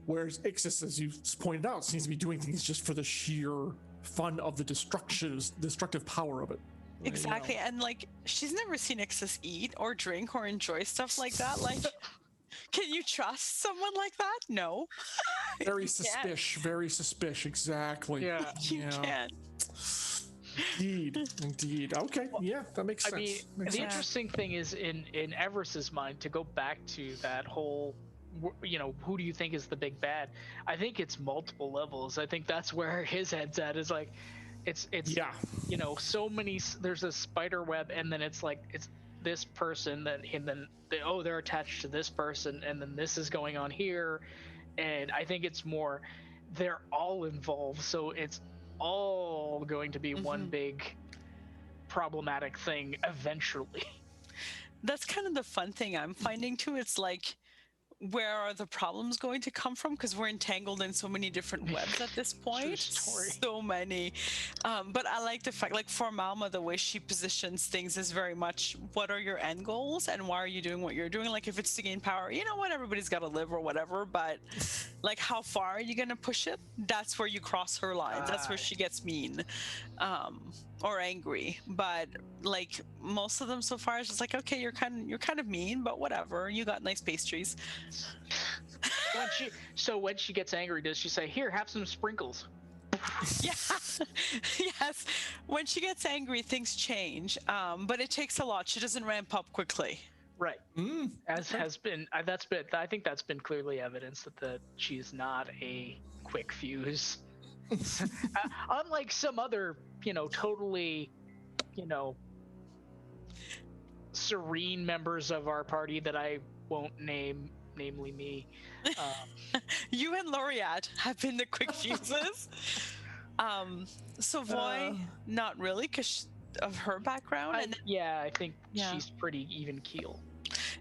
whereas Ixis, as you pointed out, seems to be doing things just for the sheer fun of the destructive power of it. Exactly. And like, she's never seen Ixis eat or drink or enjoy stuff like that. Like, can you trust someone like that? No. Very suspicious, exactly. Yeah. You can't. Indeed. Okay, that makes sense. I mean, the interesting thing is, in Everest's mind, to go back to that whole, who do you think is the big bad? I think it's multiple levels. I think that's where his head's at, is like, it's so many, there's a spider web, and then it's like, it's this person, they're attached to this person, and then this is going on here. And I think it's more, they're all involved, so it's all going to be one big problematic thing eventually. That's kind of the fun thing I'm finding too. It's like, where are the problems going to come from? Because we're entangled in so many different webs at this point. So many. But I like the fact, like, for Malma, the way she positions things is very much, what are your end goals and why are you doing what you're doing? Like, if it's to gain power, you know what, everybody's got to live or whatever, but like, how far are you going to push it? That's where you cross her lines. That's where she gets mean or angry. But like, most of them so far is just like, okay, you're kind of mean, but whatever, you got nice pastries. When she gets angry, does she say, "Here, have some sprinkles"? Yeah. Yes. When she gets angry, things change. But it takes a lot. She doesn't ramp up quickly. Right. I think that's been clearly evidenced that she's not a quick fuse. Unlike some other, totally, serene members of our party that I won't name, namely me. You and Laureate have been the quick fuses. Savoy, not really, because of her background. And I think Yeah. she's pretty even keel.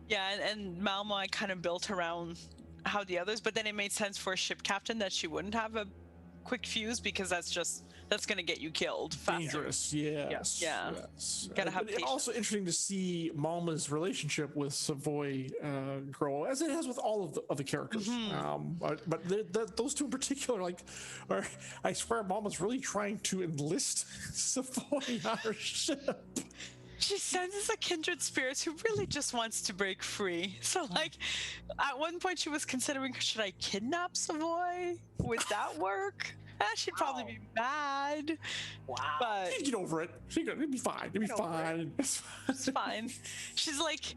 yeah, and Malmo, I kind of built around how the others, but then it made sense for a ship captain that she wouldn't have a quick fuse, because that's going to get you killed faster. Dangerous, yes. Yeah. Yes. Gotta have But also interesting to see Malma's relationship with Savoy grow, as it has with all of the characters. But those two in particular, I swear, Malma's really trying to enlist Savoy on her ship. She senses a kindred spirit who really just wants to break free. So, at one point she was considering, should I kidnap Savoy? Would that work? She'd probably be mad. Wow. But She'd get over it. It'd be fine. It'd be fine. it's fine. She's like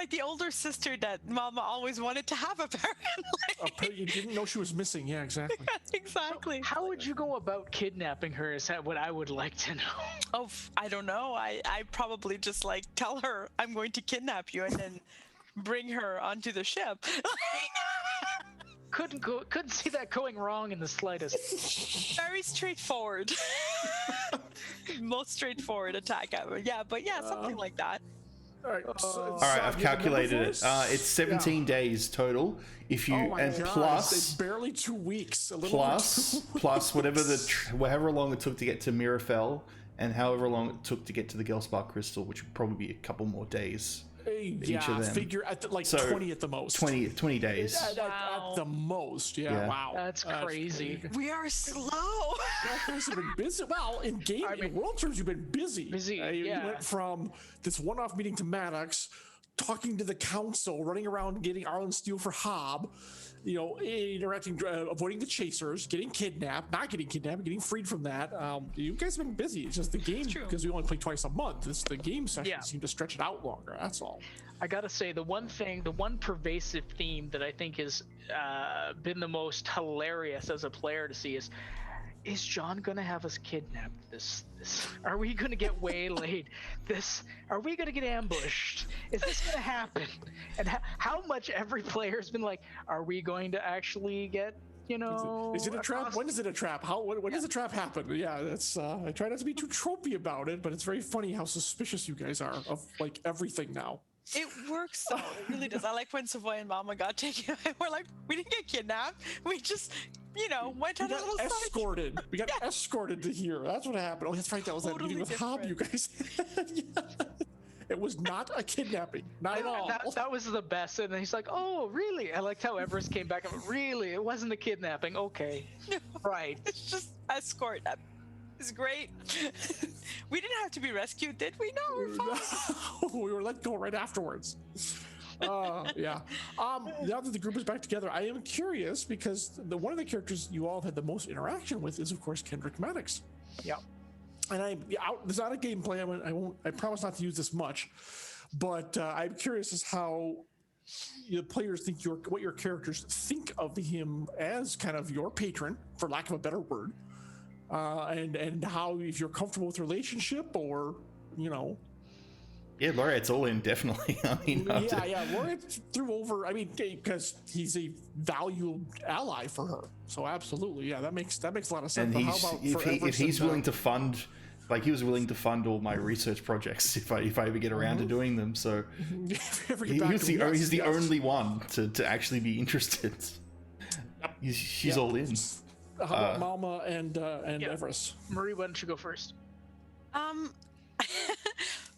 the older sister that Mama always wanted to have, apparently. You didn't know she was missing. Yeah, exactly. Exactly. How would you go about kidnapping her? Is that what I would like to know? Oh, I don't know. I probably just tell her I'm going to kidnap you and then bring her onto the ship. Couldn't see that going wrong in the slightest. Very straightforward. Most straightforward attack ever. Yeah, but something like that. All right. All right, I've calculated it. It's 17 days total. If you plus it's barely 2 weeks. A little plus whatever however long it took to get to Mirafell, and however long it took to get to the Gelspark Crystal, which would probably be a couple more days. Each of them. Figure at 20 at the most. 20 days. At the most. Yeah. Wow. That's crazy. We are slow. You guys have been busy. Well, in world terms, you've been busy. You went from this one-off meeting to Maddox, talking to the council, running around getting Arlen Steel for Hob, interacting, avoiding the chasers, getting kidnapped, not getting kidnapped, getting freed from that. You guys have been busy. It's just the game, because we only play twice a month. It's the game sessions seem to stretch it out longer. That's all. I gotta say, the one pervasive theme that I think has been the most hilarious as a player to see is John gonna have us kidnapped? This are we gonna get waylaid? Are we gonna get ambushed? Is this gonna happen? And how much every player has been like, are we going to actually get, Is it a trap? When is it a trap? When does a trap happen? Yeah, that's. I try not to be too tropey about it, but it's very funny how suspicious you guys are of everything now. It works though. It really does. I like when Savoy and Mama got taken. We're like, we didn't get kidnapped. We just, went on a little escorted. We got escorted to here. That's what happened. Oh, that's right. That was that meeting with Hob, you guys. It was not a kidnapping. Not at all. That was the best. And then he's like, oh, really? I liked how Everest came back and really? It wasn't a kidnapping. Okay. Right. It's just escort. It's great. We didn't have to be rescued, did we? No, we're fine. We were let go right afterwards. Yeah. Now that the group is back together, I am curious because one of the characters you all have had the most interaction with is, of course, Kendrick Maddox. Yeah. And there's not a gameplay. I promise not to use this much, but I'm curious as how the players think what your characters think of him as kind of your patron, for lack of a better word, and how, if you're comfortable with the relationship or Yeah, Laureate's all in, definitely. Laureate threw over. Because he's a valued ally for her. So absolutely, yeah, that makes a lot of sense. And but how about if he's willing to fund, he was willing to fund all my research projects if I ever get around to doing them. So he's the only one to actually be interested. She's all in. How about Malma and Everest? Marie, why don't you go first?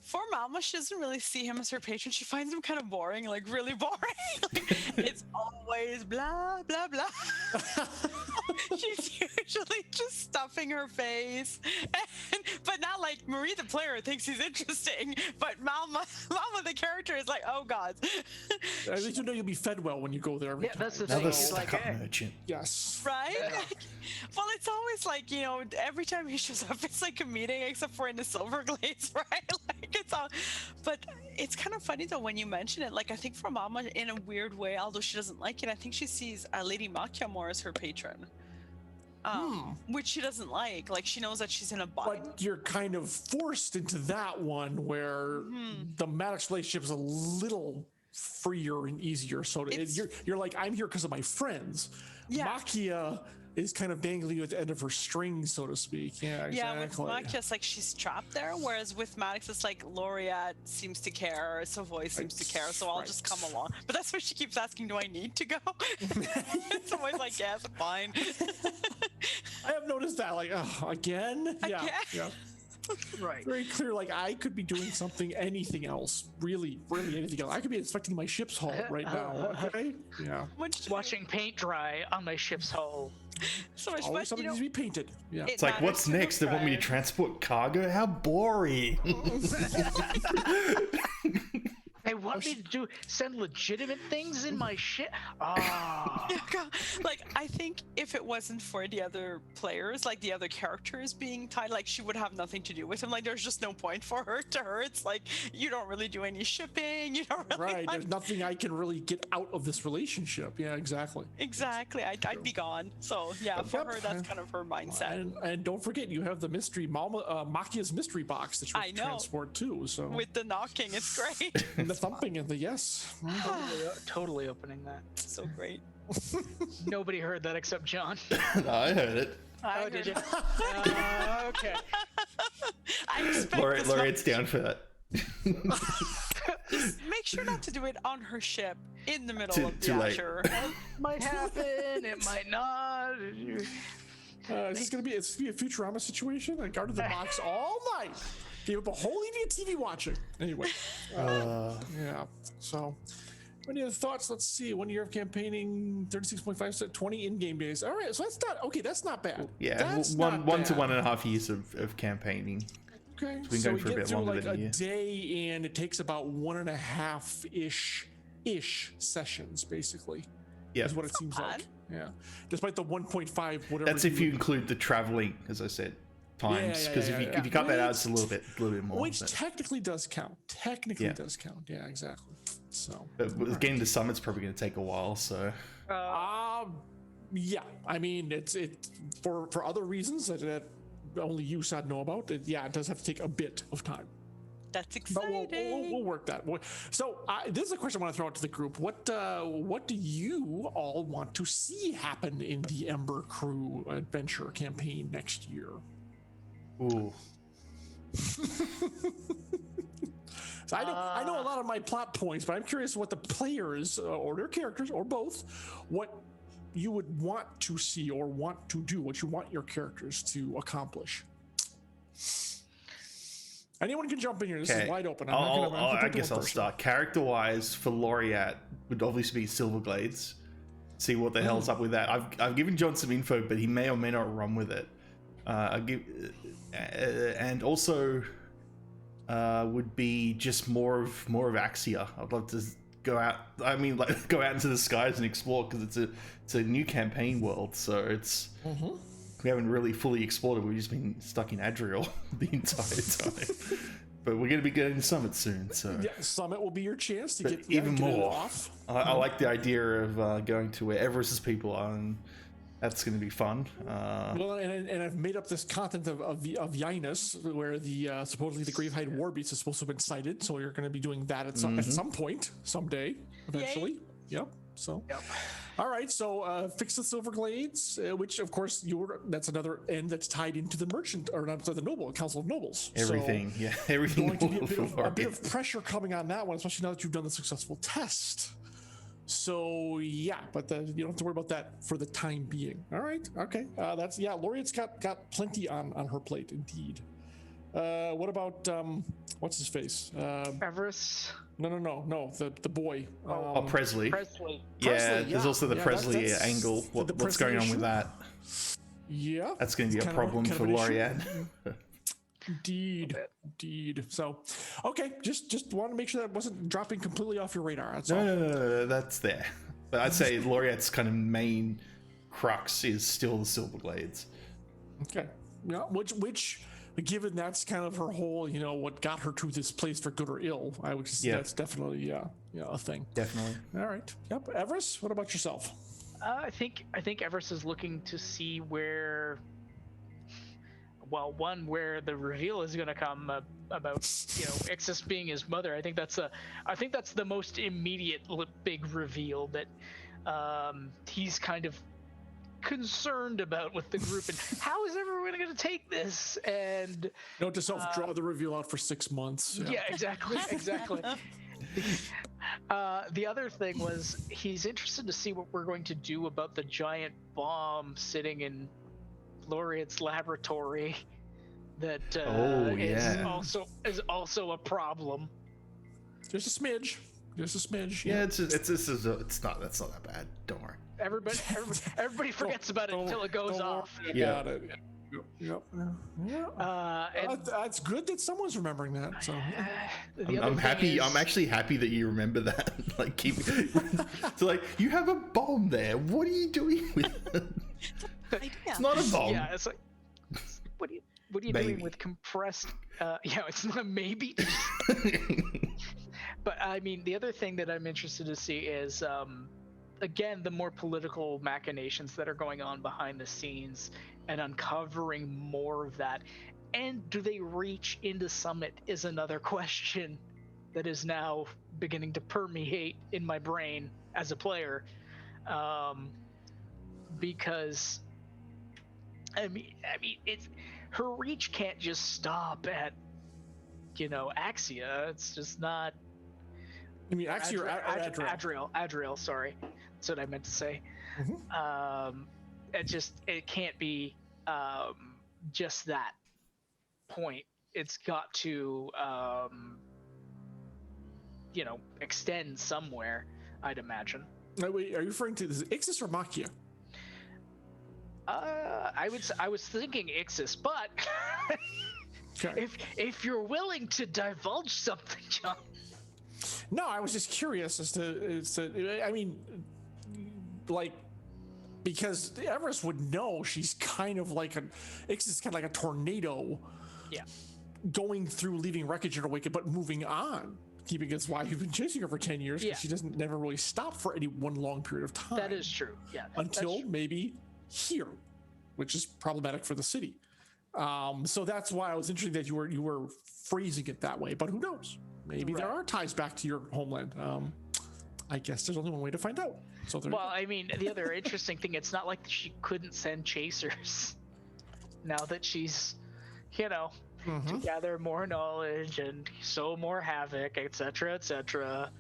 For Malma, she doesn't really see him as her patron. She finds him kind of boring, really boring. It's always blah, blah, blah. She's usually just stuffing her face. But not like Marie, the player, thinks he's interesting. But Malma the character is like, oh, God. At least you know you'll be fed well when you go there. That's the Another thing. stuck-up merchant. Yes. Right? Well, it's always every time he shows up, it's like a meeting, except for in the Silverglades, right? But it's kind of funny though when you mention it. I think for Mama, in a weird way, although she doesn't like it, I think she sees Lady Makia more as her patron, which she doesn't like. She knows that she's in a bind. But you're kind of forced into that one where the Maddox relationship is a little freer and easier. So you're like, I'm here because of my friends. Yeah. Makia is kind of dangling at the end of her string, so to speak. Yeah, exactly. Yeah, with Machias, like she's trapped there, whereas with Maddox, it's like Laureate seems to care, Savoy seems to care, so I'll just come along. But that's why she keeps asking, do I need to go? Savoy's like, yes, fine. I have noticed that, like, again? Yeah, yeah. Right. Very clear, like, I could be doing something, anything else. Really anything else. I could be inspecting my ship's hull right now, okay? Yeah. Watching paint dry on my ship's hull. So much Always something needs to be painted. Yeah. It's like, what's next? They want me to transport cargo? How boring. They want me to send legitimate things in my ship. Like, I think if it wasn't for the other players, like the other characters being tied, like she would have nothing to do with him. Like, there's just no point for her. To her, it's like, you don't really do any shipping. You don't really. Right. There's nothing I can really get out of this relationship. Yeah, exactly. Exactly. I'd be gone. So yeah, for her, that's kind of her mindset. And don't forget, you have the mystery Machia's mystery box that you can transport too. So with the knocking, it's great. And the thumping and the yes. Totally opening that. So great. Nobody heard that except John. No, I heard it. Oh, did you? Okay. Laureate's down for that. Just make sure not to do it on her ship in the middle of the too late. Asher. It might happen. It might not. Is this gonna be a Futurama situation? I guarded the box all night. Gave up a whole evening of TV watching. Anyway, yeah. So, any other thoughts? Let's see. 1 year of campaigning, 36.5, 20 in-game days. All right, so that's not okay. That's not bad. Yeah, that's one not to bad. 1.5 years of campaigning. Okay, It's been going for a we get bit through longer like than a year. day, and it takes about 1.5 ish sessions, basically. Yeah, is what it seems like. Yeah, despite the 1.5 whatever. that's if you include the traveling, as I said, times. Because if you cut that out, it's a little bit more. Which technically does count. Does count. Yeah, exactly. So, but getting to summit's probably going to take a while. So, yeah. I mean, it's for other reasons that only you sad know about. It does have to take a bit of time. That's But exciting. we'll work that. So this is a question I want to throw out to the group. What do you all want to see happen in the Ember Crew adventure campaign next year? ooh, So I know a lot of my plot points, but I'm curious what the players or their characters or both, what you would want to see or want to do, what you want your characters to accomplish. Anyone can jump in here. This is wide open. I guess I'll start. Character-wise, for Laureate would obviously be Silverglades. See what the hell's up with that. I've given John some info, but he may or may not run with it. And also would be just more of Axia. I'd love to go out. I mean, like go out into the skies and explore, because it's a new campaign world, so it's. We haven't really fully explored it. We've just been stuck in Adriel the entire time. But we're going to be getting to Summit soon, so... Yeah, Summit will be your chance to get even more. Off. I like the idea of going to where Everest's people are, and that's going to be fun. Well, and I've made up this continent of Yinus, where the supposedly the Gravehide Warbeast is supposed to have been sighted, so you're going to be doing that at some point, someday, eventually. Yay. Yep. So... Yep. All right, so fix the Silverglades, which of course that's another end that's tied into the merchant, or not the noble council of nobles. Everything, so everything. Going to be a bit of pressure coming on that one, especially now that you've done the successful test. So yeah, but you don't have to worry about that for the time being. All right, okay, Laureate's got plenty on her plate, indeed. What about what's his face? Everest. No, the boy. Presley. Presley. Yeah, there's also the Presley angle. What's Presley going on issue? with that? Yeah, that's going to be a problem for Laureate. Indeed. So, okay, just want to make sure that wasn't dropping completely off your radar. That's No, that's there. But I'd say Laureate's kind of main crux is still the Silverglades. Okay, yeah, which. Given that's kind of her whole, what got her to this place for good or ill, I would say that's definitely, a thing. Definitely. All right. Yep. Everest, what about yourself? I think Everest is looking to see where, where the reveal is going to come about, Ixis being his mother. I think that's the most immediate big reveal that he's kind of concerned about with the group, and how is everyone going to take this? And Note to self: draw the reveal out for 6 months. yeah, exactly. The other thing was he's interested to see what we're going to do about the giant bomb sitting in Laureate's laboratory that is also a problem. Just a smidge. Yeah, that's not that bad. Don't worry. Everybody forgets about it until it goes off. Yeah. Yep. That's good that someone's remembering that. So I'm happy. I'm actually happy that you remember that. Like, so like, you have a bomb there. What are you doing with it? It's not a bomb. Yeah, it's like, what are you doing with compressed? It's not a maybe. But I mean, the other thing that I'm interested to see is, again, the more political machinations that are going on behind the scenes and uncovering more of that. And do they reach into Summit is another question that is now beginning to permeate in my brain as a player. Because I mean, it's her reach can't just stop at, Axia. It's just not. I mean, Axia or Adriel? Adriel, sorry. That's what I meant to say. Mm-hmm. It can't be just that point. It's got to, extend somewhere, I'd imagine. Wait, are you referring to this Ixis or Machia? I was thinking Ixis, but Okay. if you're willing to divulge something, John. No, I was just curious as to I mean, like, because Everest would know she's kind of like Ixis is kind of like a tornado. Yeah. Going through, leaving wreckage in her wake, but moving on. Keeping it's why you've been chasing her for 10 years, because she doesn't never really stop for any one long period of time. That is true. Yeah. Until maybe here, which is problematic for the city. So that's why I was interested that you were phrasing it that way. But who knows? Maybe there are ties back to your homeland. I guess there's only one way to find out. So I mean, the other interesting thing, it's not like she couldn't send chasers. Now that she's, to gather more knowledge and sow more havoc, etc., etc.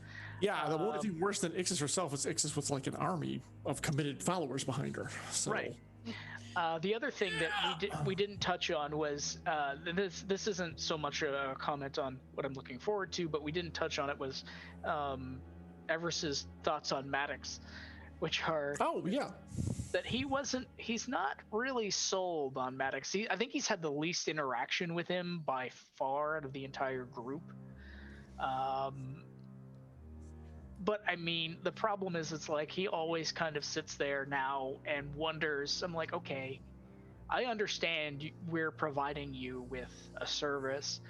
Yeah, the only thing worse than Ixis herself is Ixis with like an army of committed followers behind her. So. Right. The other thing that we didn't touch on was this isn't so much a comment on what I'm looking forward to, but we didn't touch on it was Everest's thoughts on Maddox, which are that he's not really sold on Maddox. I think he's had the least interaction with him by far out of the entire group. But I mean, the problem is it's like he always kind of sits there now and wonders. I'm like, okay, I understand we're providing you with a service,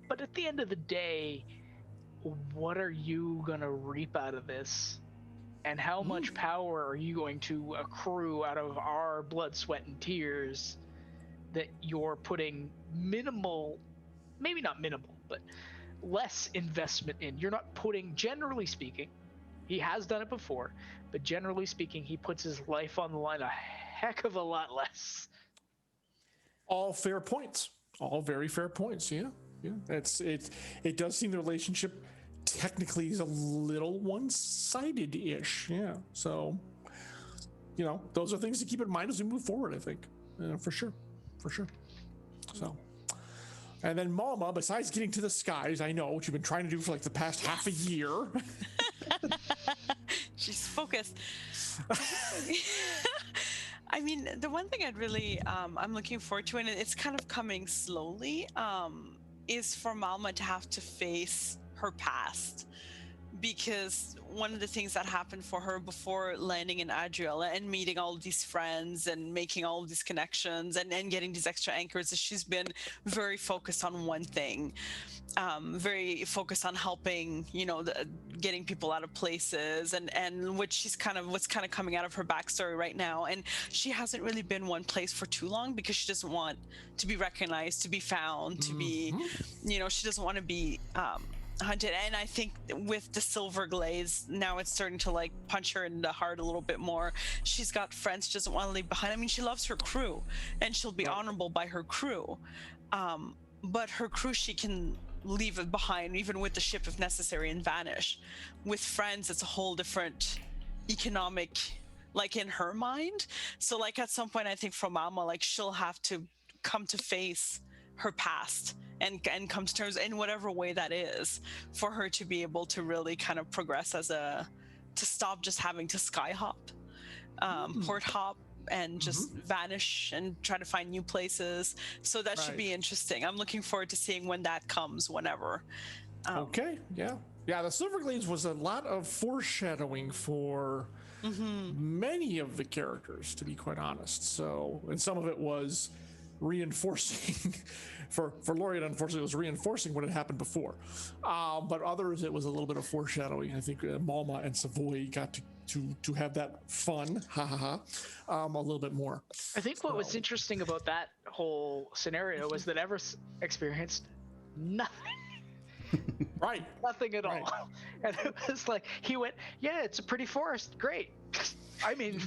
but at the end of the day, what are you going to reap out of this? And how much power are you going to accrue out of our blood, sweat, and tears that you're putting minimal, maybe not minimal, but less investment in? You're not putting, generally speaking, he has done it before, but generally speaking, he puts his life on the line a heck of a lot less. All fair points. All very fair points. Yeah. It does seem the relationship technically is a little one-sided-ish. Yeah. So, those are things to keep in mind as we move forward, I think. For sure. So. And then Malma, besides getting to the skies, I know what you've been trying to do for like the past half a year. She's focused. I mean, the one thing I'd really, I'm looking forward to, and it's kind of coming slowly, is for Malma to have to face her past. Because one of the things that happened for her before landing in Adriel and meeting all of these friends and making all of these connections and getting these extra anchors is she's been very focused on one thing, very focused on helping, getting people out of places and what's kind of coming out of her backstory right now. And she hasn't really been one place for too long because she doesn't want to be recognized, to be found, to be, she doesn't want to be hunted, and I think with the silver glaze now it's starting to like punch her in the heart a little bit more. She's got friends she doesn't want to leave behind. I mean, she loves her crew and she'll be honorable by her crew, but her crew she can leave it behind even with the ship if necessary and vanish. With friends it's a whole different economic, like in her mind. So like at some point I think for Mama, like she'll have to come to face her past and come to terms in whatever way that is for her to be able to really kind of progress to stop just having to sky hop, port hop, and just vanish and try to find new places. So that should be interesting. I'm looking forward to seeing when that comes, whenever. Okay, yeah. The Silverglades was a lot of foreshadowing for many of the characters, to be quite honest. So, and some of it was reinforcing for Laureate, unfortunately, it was reinforcing what had happened before. But others, it was a little bit of foreshadowing. I think Malma and Savoy got to have that fun, a little bit more. I think what was interesting about that whole scenario was that Everest experienced nothing. Right. Nothing at all. And it was like, he went, yeah, it's a pretty forest. Great. I mean,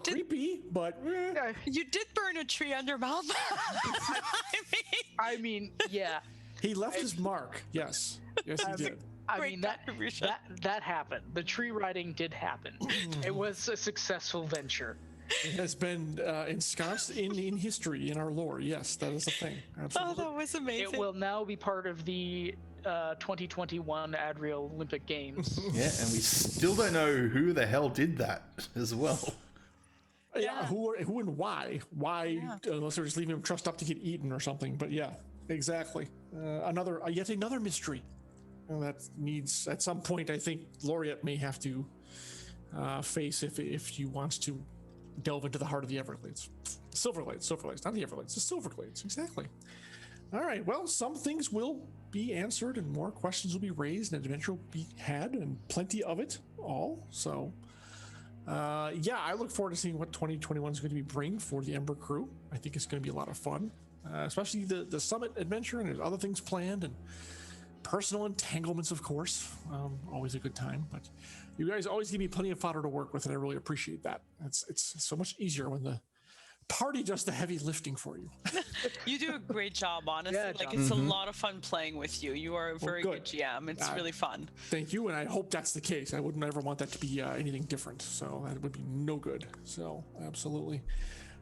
creepy, but you did burn a tree under Malma. I mean, yeah. He left his mark. Yes, he did. I mean, that happened. The tree riding did happen. It was a successful venture. It has been ensconced in history, in our lore. Yes, that is a thing. Absolutely. Oh, that was amazing. It will now be part of the 2021 Adriel Olympic Games. Yeah, and we still don't know who the hell did that as well. Yeah, who and why? Why, unless they're just leaving him trussed up to get eaten or something. But yeah, exactly. Yet another mystery. That needs, at some point, I think Laureate may have to face if she wants to delve into the heart of the Everglades. Silverglades, not the Everglades, the Silverglades, exactly. All right, well, some things will be answered and more questions will be raised and adventure will be had and plenty of it all. So, I look forward to seeing what 2021 is going to be bring for the Ember crew. I think it's going to be a lot of fun, especially the summit adventure, and there's other things planned and personal entanglements, of course. Always a good time, but you guys always give me plenty of fodder to work with, and I really appreciate that. It's so much easier when the party does the heavy lifting for you. You do a great job, honestly. Yeah, like John. it's a lot of fun playing with you. You are a very good good. GM. It's really fun. Thank you, and I hope that's the case. I wouldn't ever want that to be anything different, so that would be no good. So absolutely.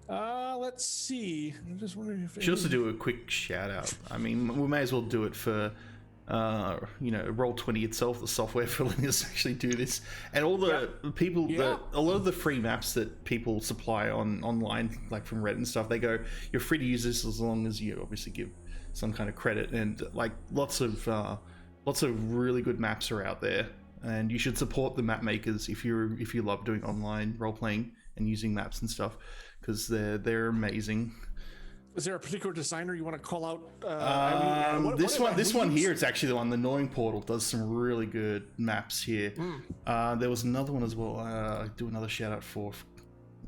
Let's see. I'm just wondering if Should also do a quick shout out. I mean, we may as well do it for Roll20 itself, the software for letting us actually do this, and all the people that a lot of the free maps that people supply online, like from Reddit and stuff, they go, you're free to use this as long as you obviously give some kind of credit, and like lots of really good maps are out there, and you should support the map makers if you love doing online role playing and using maps and stuff, because they're amazing. Is there a particular designer you want to call out? This one here, it's actually the one. The Gnawing Portal does some really good maps here. There was another one as well. I do another shout out for,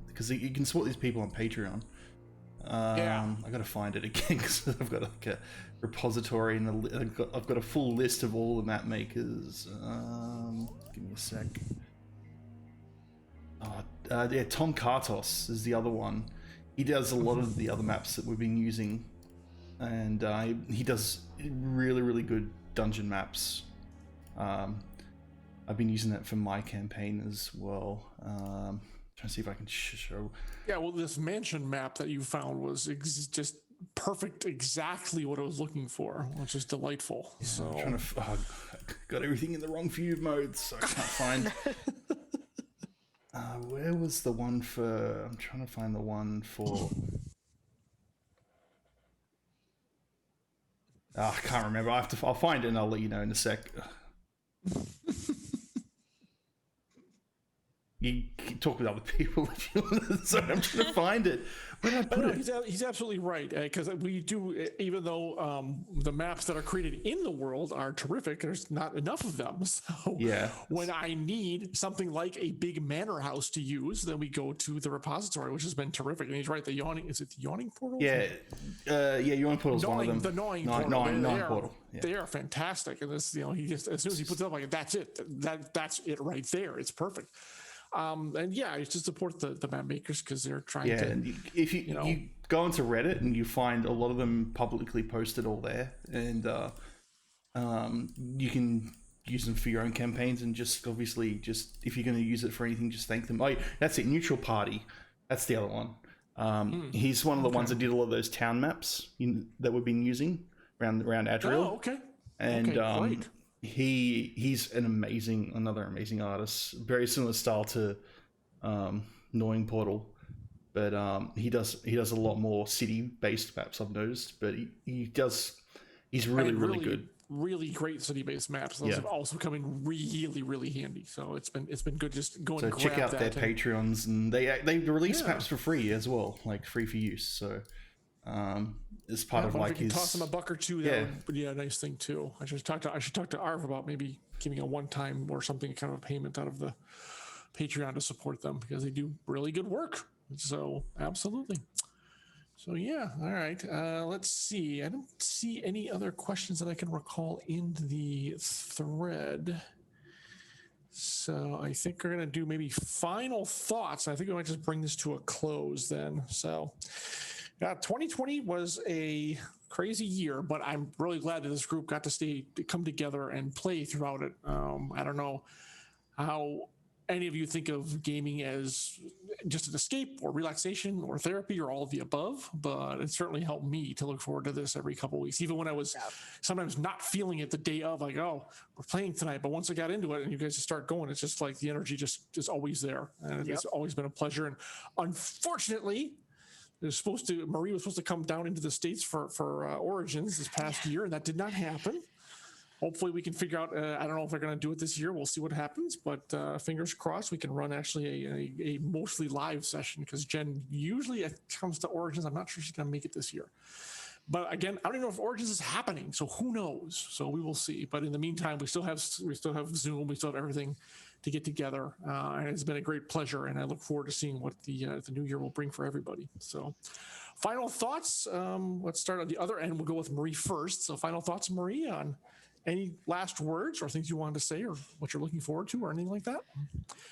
because you can support these people on Patreon. I got to find it again because I've got like a repository and I've got a full list of all the map makers. Give me a sec. Tom Kartos is the other one. He does a lot of the other maps that we've been using, and he does really, really good dungeon maps. I've been using that for my campaign as well. Trying to see if I can show. Yeah, well, this mansion map that you found was just perfect, exactly what I was looking for, which is delightful. Yeah, so I'm trying to got everything in the wrong view modes, so I can't find. Where was the one for? I'm trying to find the one for. I can't remember. I'll find it and I'll let you know in a sec. you talk with other people. So I'm trying to find it. Where did I put it? He's absolutely right, because we do, even though the maps that are created in the world are terrific, there's not enough of them. So Yeah. when I need something like a big manor house to use, then we go to the repository, which has been terrific. And he's right, the yawning portal? Yeah, yawning portal's one of them. The gnawing portal. Yeah. They are fantastic, and this, he just, as soon as he puts it up, like, that's it. That's it right there. It's perfect. And yeah, I just support the map makers because they're trying to. And if you go into Reddit and you find a lot of them publicly posted all there, and you can use them for your own campaigns, and just obviously if you're going to use it for anything, just thank them. Oh, that's it. Neutral Party. That's the other one. He's one of the ones that did a lot of those town maps that we've been using around Adriel. Oh, okay. And great. He's another amazing artist, very similar style to Gnawing Portal, but he does a lot more city based maps, I've noticed, but he's really good. Really great city-based maps. Those have also come in really, really handy. So it's been good just going. So check out their Patreons, and they release maps for free as well, like free for use. So as part of like his, toss him a buck or two. That would be a nice thing too. I should talk to Arv about maybe giving a one-time or something, kind of a payment out of the Patreon to support them, because they do really good work. So absolutely. So yeah, all right. Let's see. I don't see any other questions that I can recall in the thread. So I think we're gonna do maybe final thoughts. I think we might just bring this to a close then. So 2020 was a crazy year, but I'm really glad that this group got to come together and play throughout it. I don't know how any of you think of gaming as just an escape or relaxation or therapy or all of the above, but it certainly helped me to look forward to this every couple of weeks, even when I was sometimes not feeling it the day of, like, oh, we're playing tonight. But once I got into it and you guys just start going, it's just like the energy just is always there. And it's always been a pleasure. And unfortunately, Marie was supposed to come down into the States for Origins this past year, and that did not happen. Hopefully we can figure out, I don't know if they're going to do it this year. We'll see what happens, but fingers crossed we can run actually a mostly live session, because Jen usually comes to Origins. I'm not sure she's going to make it this year. But again, I don't even know if Origins is happening, so who knows? So we will see. But in the meantime, we still have Zoom, we still have everything to get together, and it's been a great pleasure. And I look forward to seeing what the new year will bring for everybody. So, final thoughts. Let's start on the other end. We'll go with Marie first. So, final thoughts, Marie, on any last words or things you wanted to say, or what you're looking forward to, or anything like that?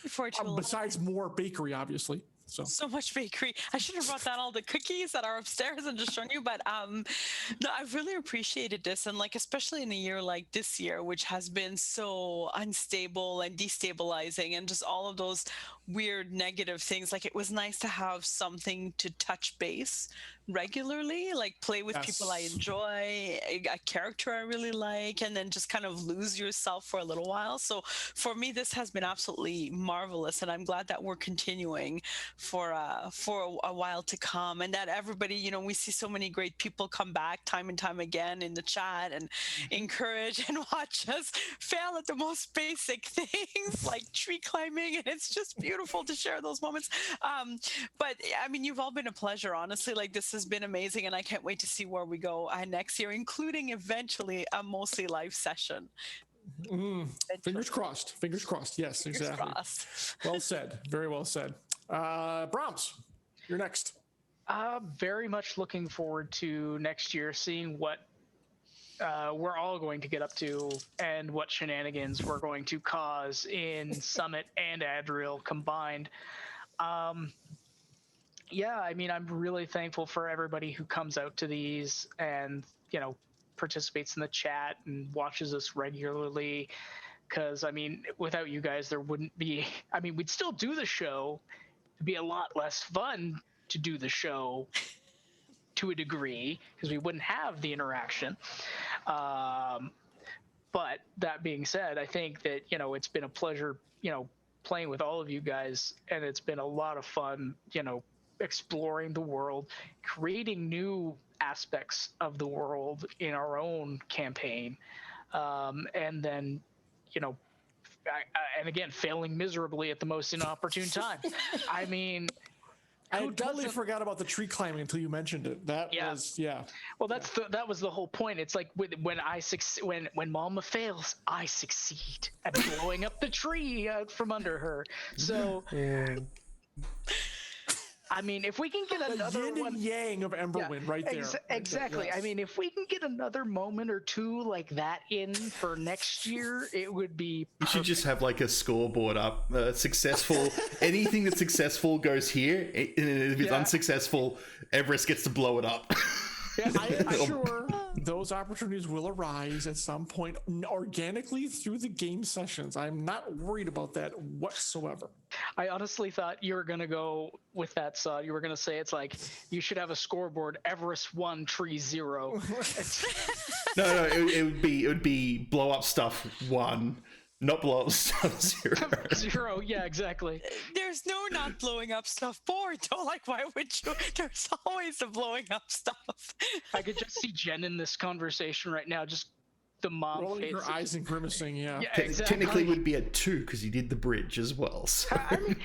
Besides more bakery, obviously. So much bakery. I should have brought down all the cookies that are upstairs and just shown you. But no, I've really appreciated this, and like especially in a year like this year, which has been so unstable and destabilizing, and just all of those weird negative things. Like, it was nice to have something to touch base regularly, like play with people I enjoy, a character I really like, and then just kind of lose yourself for a little while. So for me, this has been absolutely marvelous, and I'm glad that we're continuing for a while to come, and that everybody, we see so many great people come back time and time again in the chat and encourage and watch us fail at the most basic things like tree climbing, and it's just beautiful to share those moments. But I mean, you've all been a pleasure, honestly. Like, this has been amazing, and I can't wait to see where we go next year, including eventually a mostly live session. Fingers crossed. Yes, Fingers exactly. Crossed. Well said. Very well said. Brahms, you're next. Very much looking forward to next year, seeing what we're all going to get up to and what shenanigans we're going to cause in Summit and Adriel combined. Yeah, I mean, I'm really thankful for everybody who comes out to these and, participates in the chat and watches us regularly. Because, I mean, without you guys, there wouldn't be, we'd still do the show. It'd be a lot less fun to do the show to a degree, because we wouldn't have the interaction. But that being said, I think that, it's been a pleasure, playing with all of you guys, and it's been a lot of fun, exploring the world, creating new aspects of the world in our own campaign, and then and again, failing miserably at the most inopportune time. I mean, I who totally doesn't- forgot about the tree climbing until you mentioned it. That was Well, that was the whole point. It's like when Mama fails, I succeed at blowing up the tree out from under her. So, I mean, if we can get the another yin one, and yang of Emberwind right there. exactly. Yes. I mean, if we can get another moment or two like that in for next year, it would be. You should just have like a scoreboard up. Successful. Anything that's successful goes here. And if it's unsuccessful, Everest gets to blow it up. Yeah, I'm sure those opportunities will arise at some point organically through the game sessions. I'm not worried about that whatsoever. I honestly thought you were gonna go with that, Sod. You were gonna say it's like you should have a scoreboard: Everest 1, tree 0. No, it would be blow up stuff 1, not blow up stuff 0. 0, yeah, exactly. There's no not blowing up stuff board. Don't like, why would you? There's always the blowing up stuff. I could just see Jen in this conversation right now, just the mom Rolling face. her eyes and grimacing, yeah. Exactly. Technically, it would be at 2 because you did the bridge as well. So. I mean,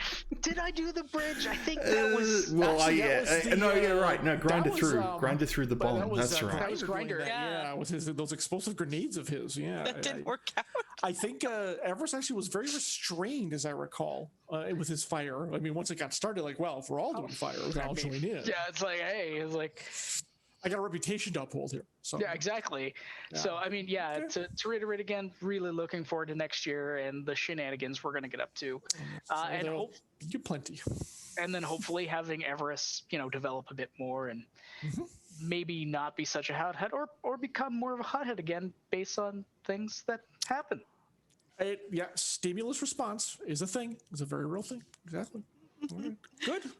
did I do the bridge? I think that was. Well, actually, that was the, no, yeah, right. No, grind that it through. was, Grind it through the But bomb. That's right. That was Grinder. Yeah, with those explosive grenades of his. Yeah, That didn't work out. I think Everest actually was very restrained, as I recall, with his fire. I mean, once it got started, like, well, if we're all doing fire, we're all join in. Yeah, it's like, hey, it's like. I got a reputation to uphold here. So Yeah, exactly. Yeah. So, I mean, to reiterate again, really looking forward to next year and the shenanigans we're going to get up to. And there'll be plenty. And then hopefully having Everest, develop a bit more and maybe not be such a hothead or become more of a hothead again based on things that happen. Stimulus response is a thing. It's a very real thing. Exactly.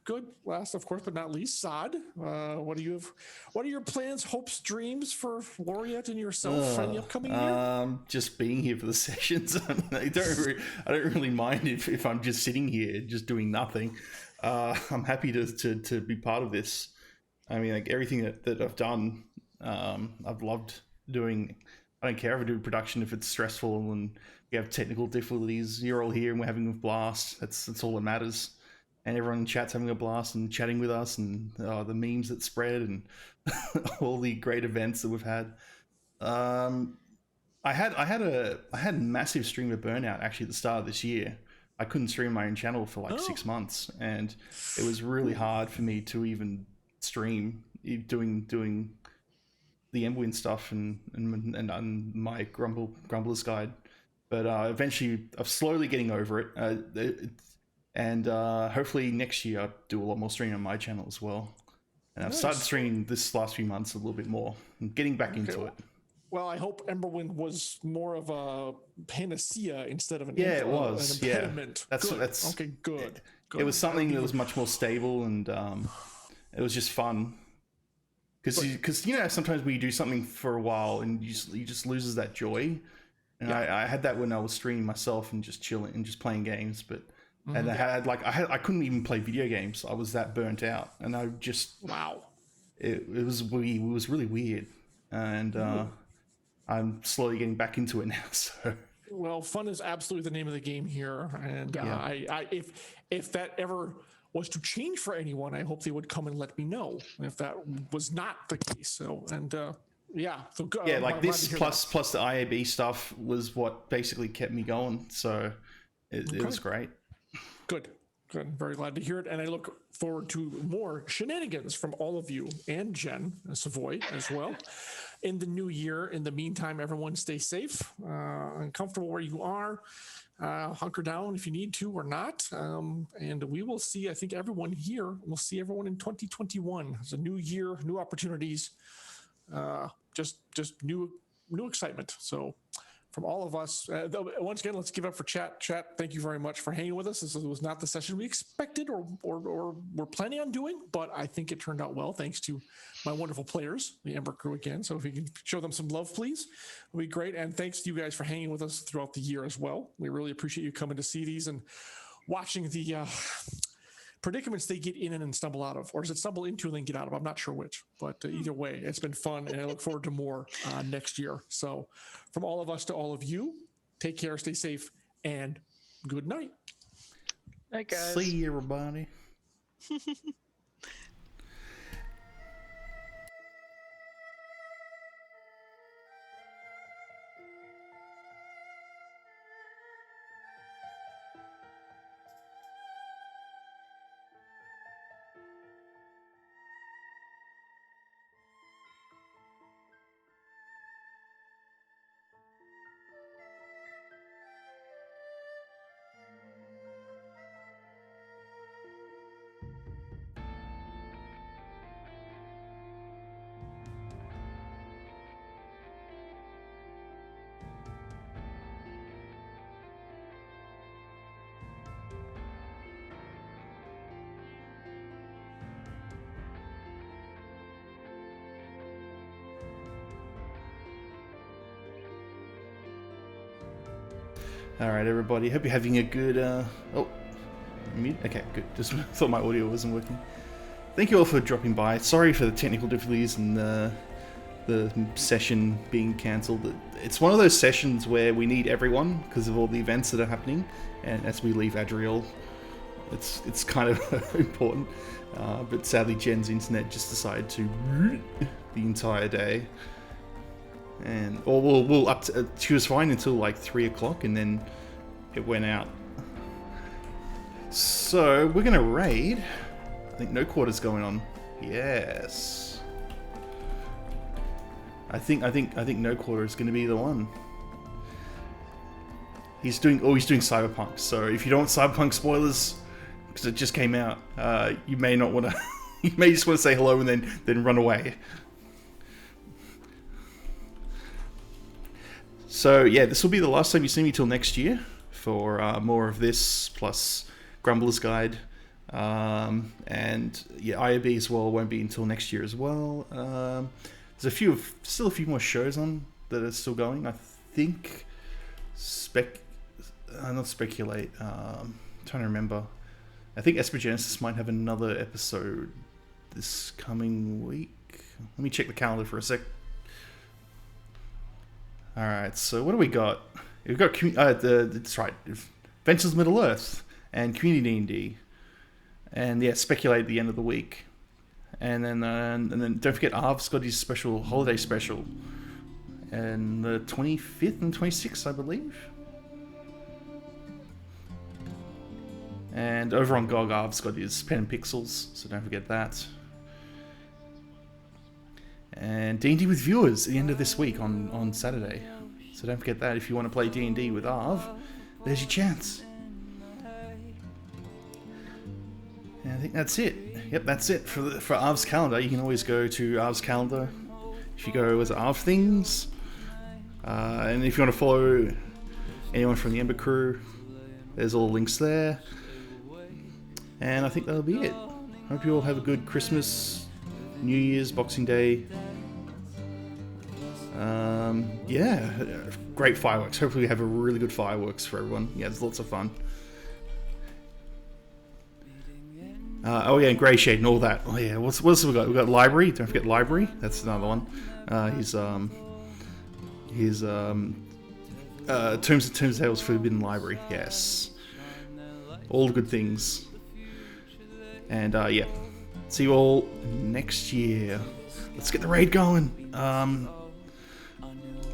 Good. Last, of course, but not least, Sod. What do you have? What are your plans, hopes, dreams for Laureate and yourself for the upcoming year? Just being here for the sessions. I don't really mind if I'm just sitting here, just doing nothing. I'm happy to be part of this. I mean, like everything that I've done, I've loved doing. I don't care if I do production if it's stressful and we have technical difficulties. You're all here and we're having a blast. That's all that matters. And everyone in chat's having a blast and chatting with us, and the memes that spread, and all the great events that we've had. I had massive streamer burnout actually at the start of this year. I couldn't stream my own channel for like 6 months, and it was really hard for me to even stream doing the Emberwind stuff and my Grumbler's Guide. But eventually, I'm slowly getting over it. And hopefully next year I'll do a lot more streaming on my channel as well. And I've started streaming this last few months a little bit more. I'm getting back into it. Well, I hope Emberwind was more of a panacea instead of an it was. an impediment. That's okay. Good. It was something that was much more stable, and it was just fun. Because sometimes when you do something for a while and you just loses that joy. And I had that when I was streaming myself and just chilling and just playing games, but. And I couldn't even play video games. I was that burnt out, and I just It was really weird, and I'm slowly getting back into it now. So well, fun is absolutely the name of the game here, and if that ever was to change for anyone, I hope they would come and let me know if that was not the case. So like this plus the IAB stuff was what basically kept me going. So it was great. Good. Very glad to hear it. And I look forward to more shenanigans from all of you and Jen Savoy as well in the new year. In the meantime, everyone stay safe and comfortable where you are. Hunker down if you need to or not. And we will see, I think everyone here, we'll see everyone in 2021. It's a new year, new opportunities, just new excitement. So from all of us, once again, let's give up for chat. Chat, thank you very much for hanging with us. This was not the session we expected or were planning on doing, but I think it turned out well thanks to my wonderful players, the Ember crew again. So if we can show them some love, please, it would be great. And thanks to you guys for hanging with us throughout the year as well. We really appreciate you coming to see these and watching the predicaments they get in and stumble out of, or does it stumble into and then get out of? I'm not sure which, but either way, it's been fun, and I look forward to more next year. So from all of us to all of you, take care, stay safe, and good night. Night, guys. See you, everybody. All right, everybody. Hope you're having a good. Oh, mute. Okay, good. Just thought my audio wasn't working. Thank you all for dropping by. Sorry for the technical difficulties and the session being cancelled. It's one of those sessions where we need everyone because of all the events that are happening, and as we leave Adriel, it's kind of important. But sadly, Jen's internet just decided to the entire day. And we'll up to, she was fine until like 3 o'clock, and then it went out. So we're gonna raid. I think no quarters going on. Yes. I think no quarter is gonna be the one. He's doing Cyberpunk. So if you don't want Cyberpunk spoilers, because it just came out, you may not want to. You may just want to say hello and then run away. So yeah, this will be the last time you see me till next year for more of this, plus Grumbler's Guide, and yeah, IOB as well won't be until next year as well. There's still a few more shows on that are still going. I think not speculate. I'm trying to remember. I think Espergenesis might have another episode this coming week. Let me check the calendar for a sec. Alright, so what do we got? We've got that's right, Adventures Middle Earth and Community D&D, and yeah, Speculate at the end of the week, and then don't forget Arv's got his special holiday special, and the 25th and 26th, I believe. And over on GOG, Arv's got his Pen and Pixels, so don't forget that. And D&D with viewers at the end of this week on Saturday. So don't forget that if you want to play D&D with Arv, there's your chance. And I think that's it. Yep, that's it for Arv's calendar. You can always go to Arv's calendar if you go as Arv Things. And if you want to follow anyone from the Ember crew, there's all links there. And I think that'll be it. Hope you all have a good Christmas, New Year's, Boxing Day. Yeah, great fireworks. Hopefully we have a really good fireworks for everyone. Yeah, there's lots of fun. Oh yeah, and Grey Shade and all that. Oh yeah, what else have we got? We've got Library. Don't forget Library. That's another one. His Tombs of Tales Forbidden Library. Yes, all the good things. And yeah, see you all next year. Let's get the raid going.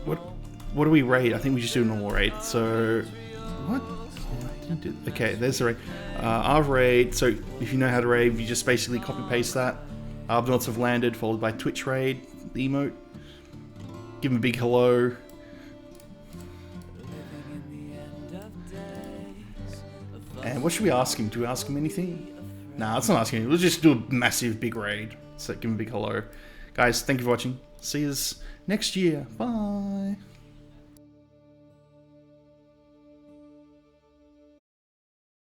What do we raid? I think we just do a normal raid. So, what? Okay, there's the raid. Arv raid. So if you know how to raid, you just basically copy paste that. Arbnauts have landed, followed by Twitch raid, the emote. Give him a big hello. And what should we ask him? Do we ask him anything? Nah, let's not ask him. We'll just do a massive big raid. So give him a big hello. Guys, thank you for watching. See you next year. Bye.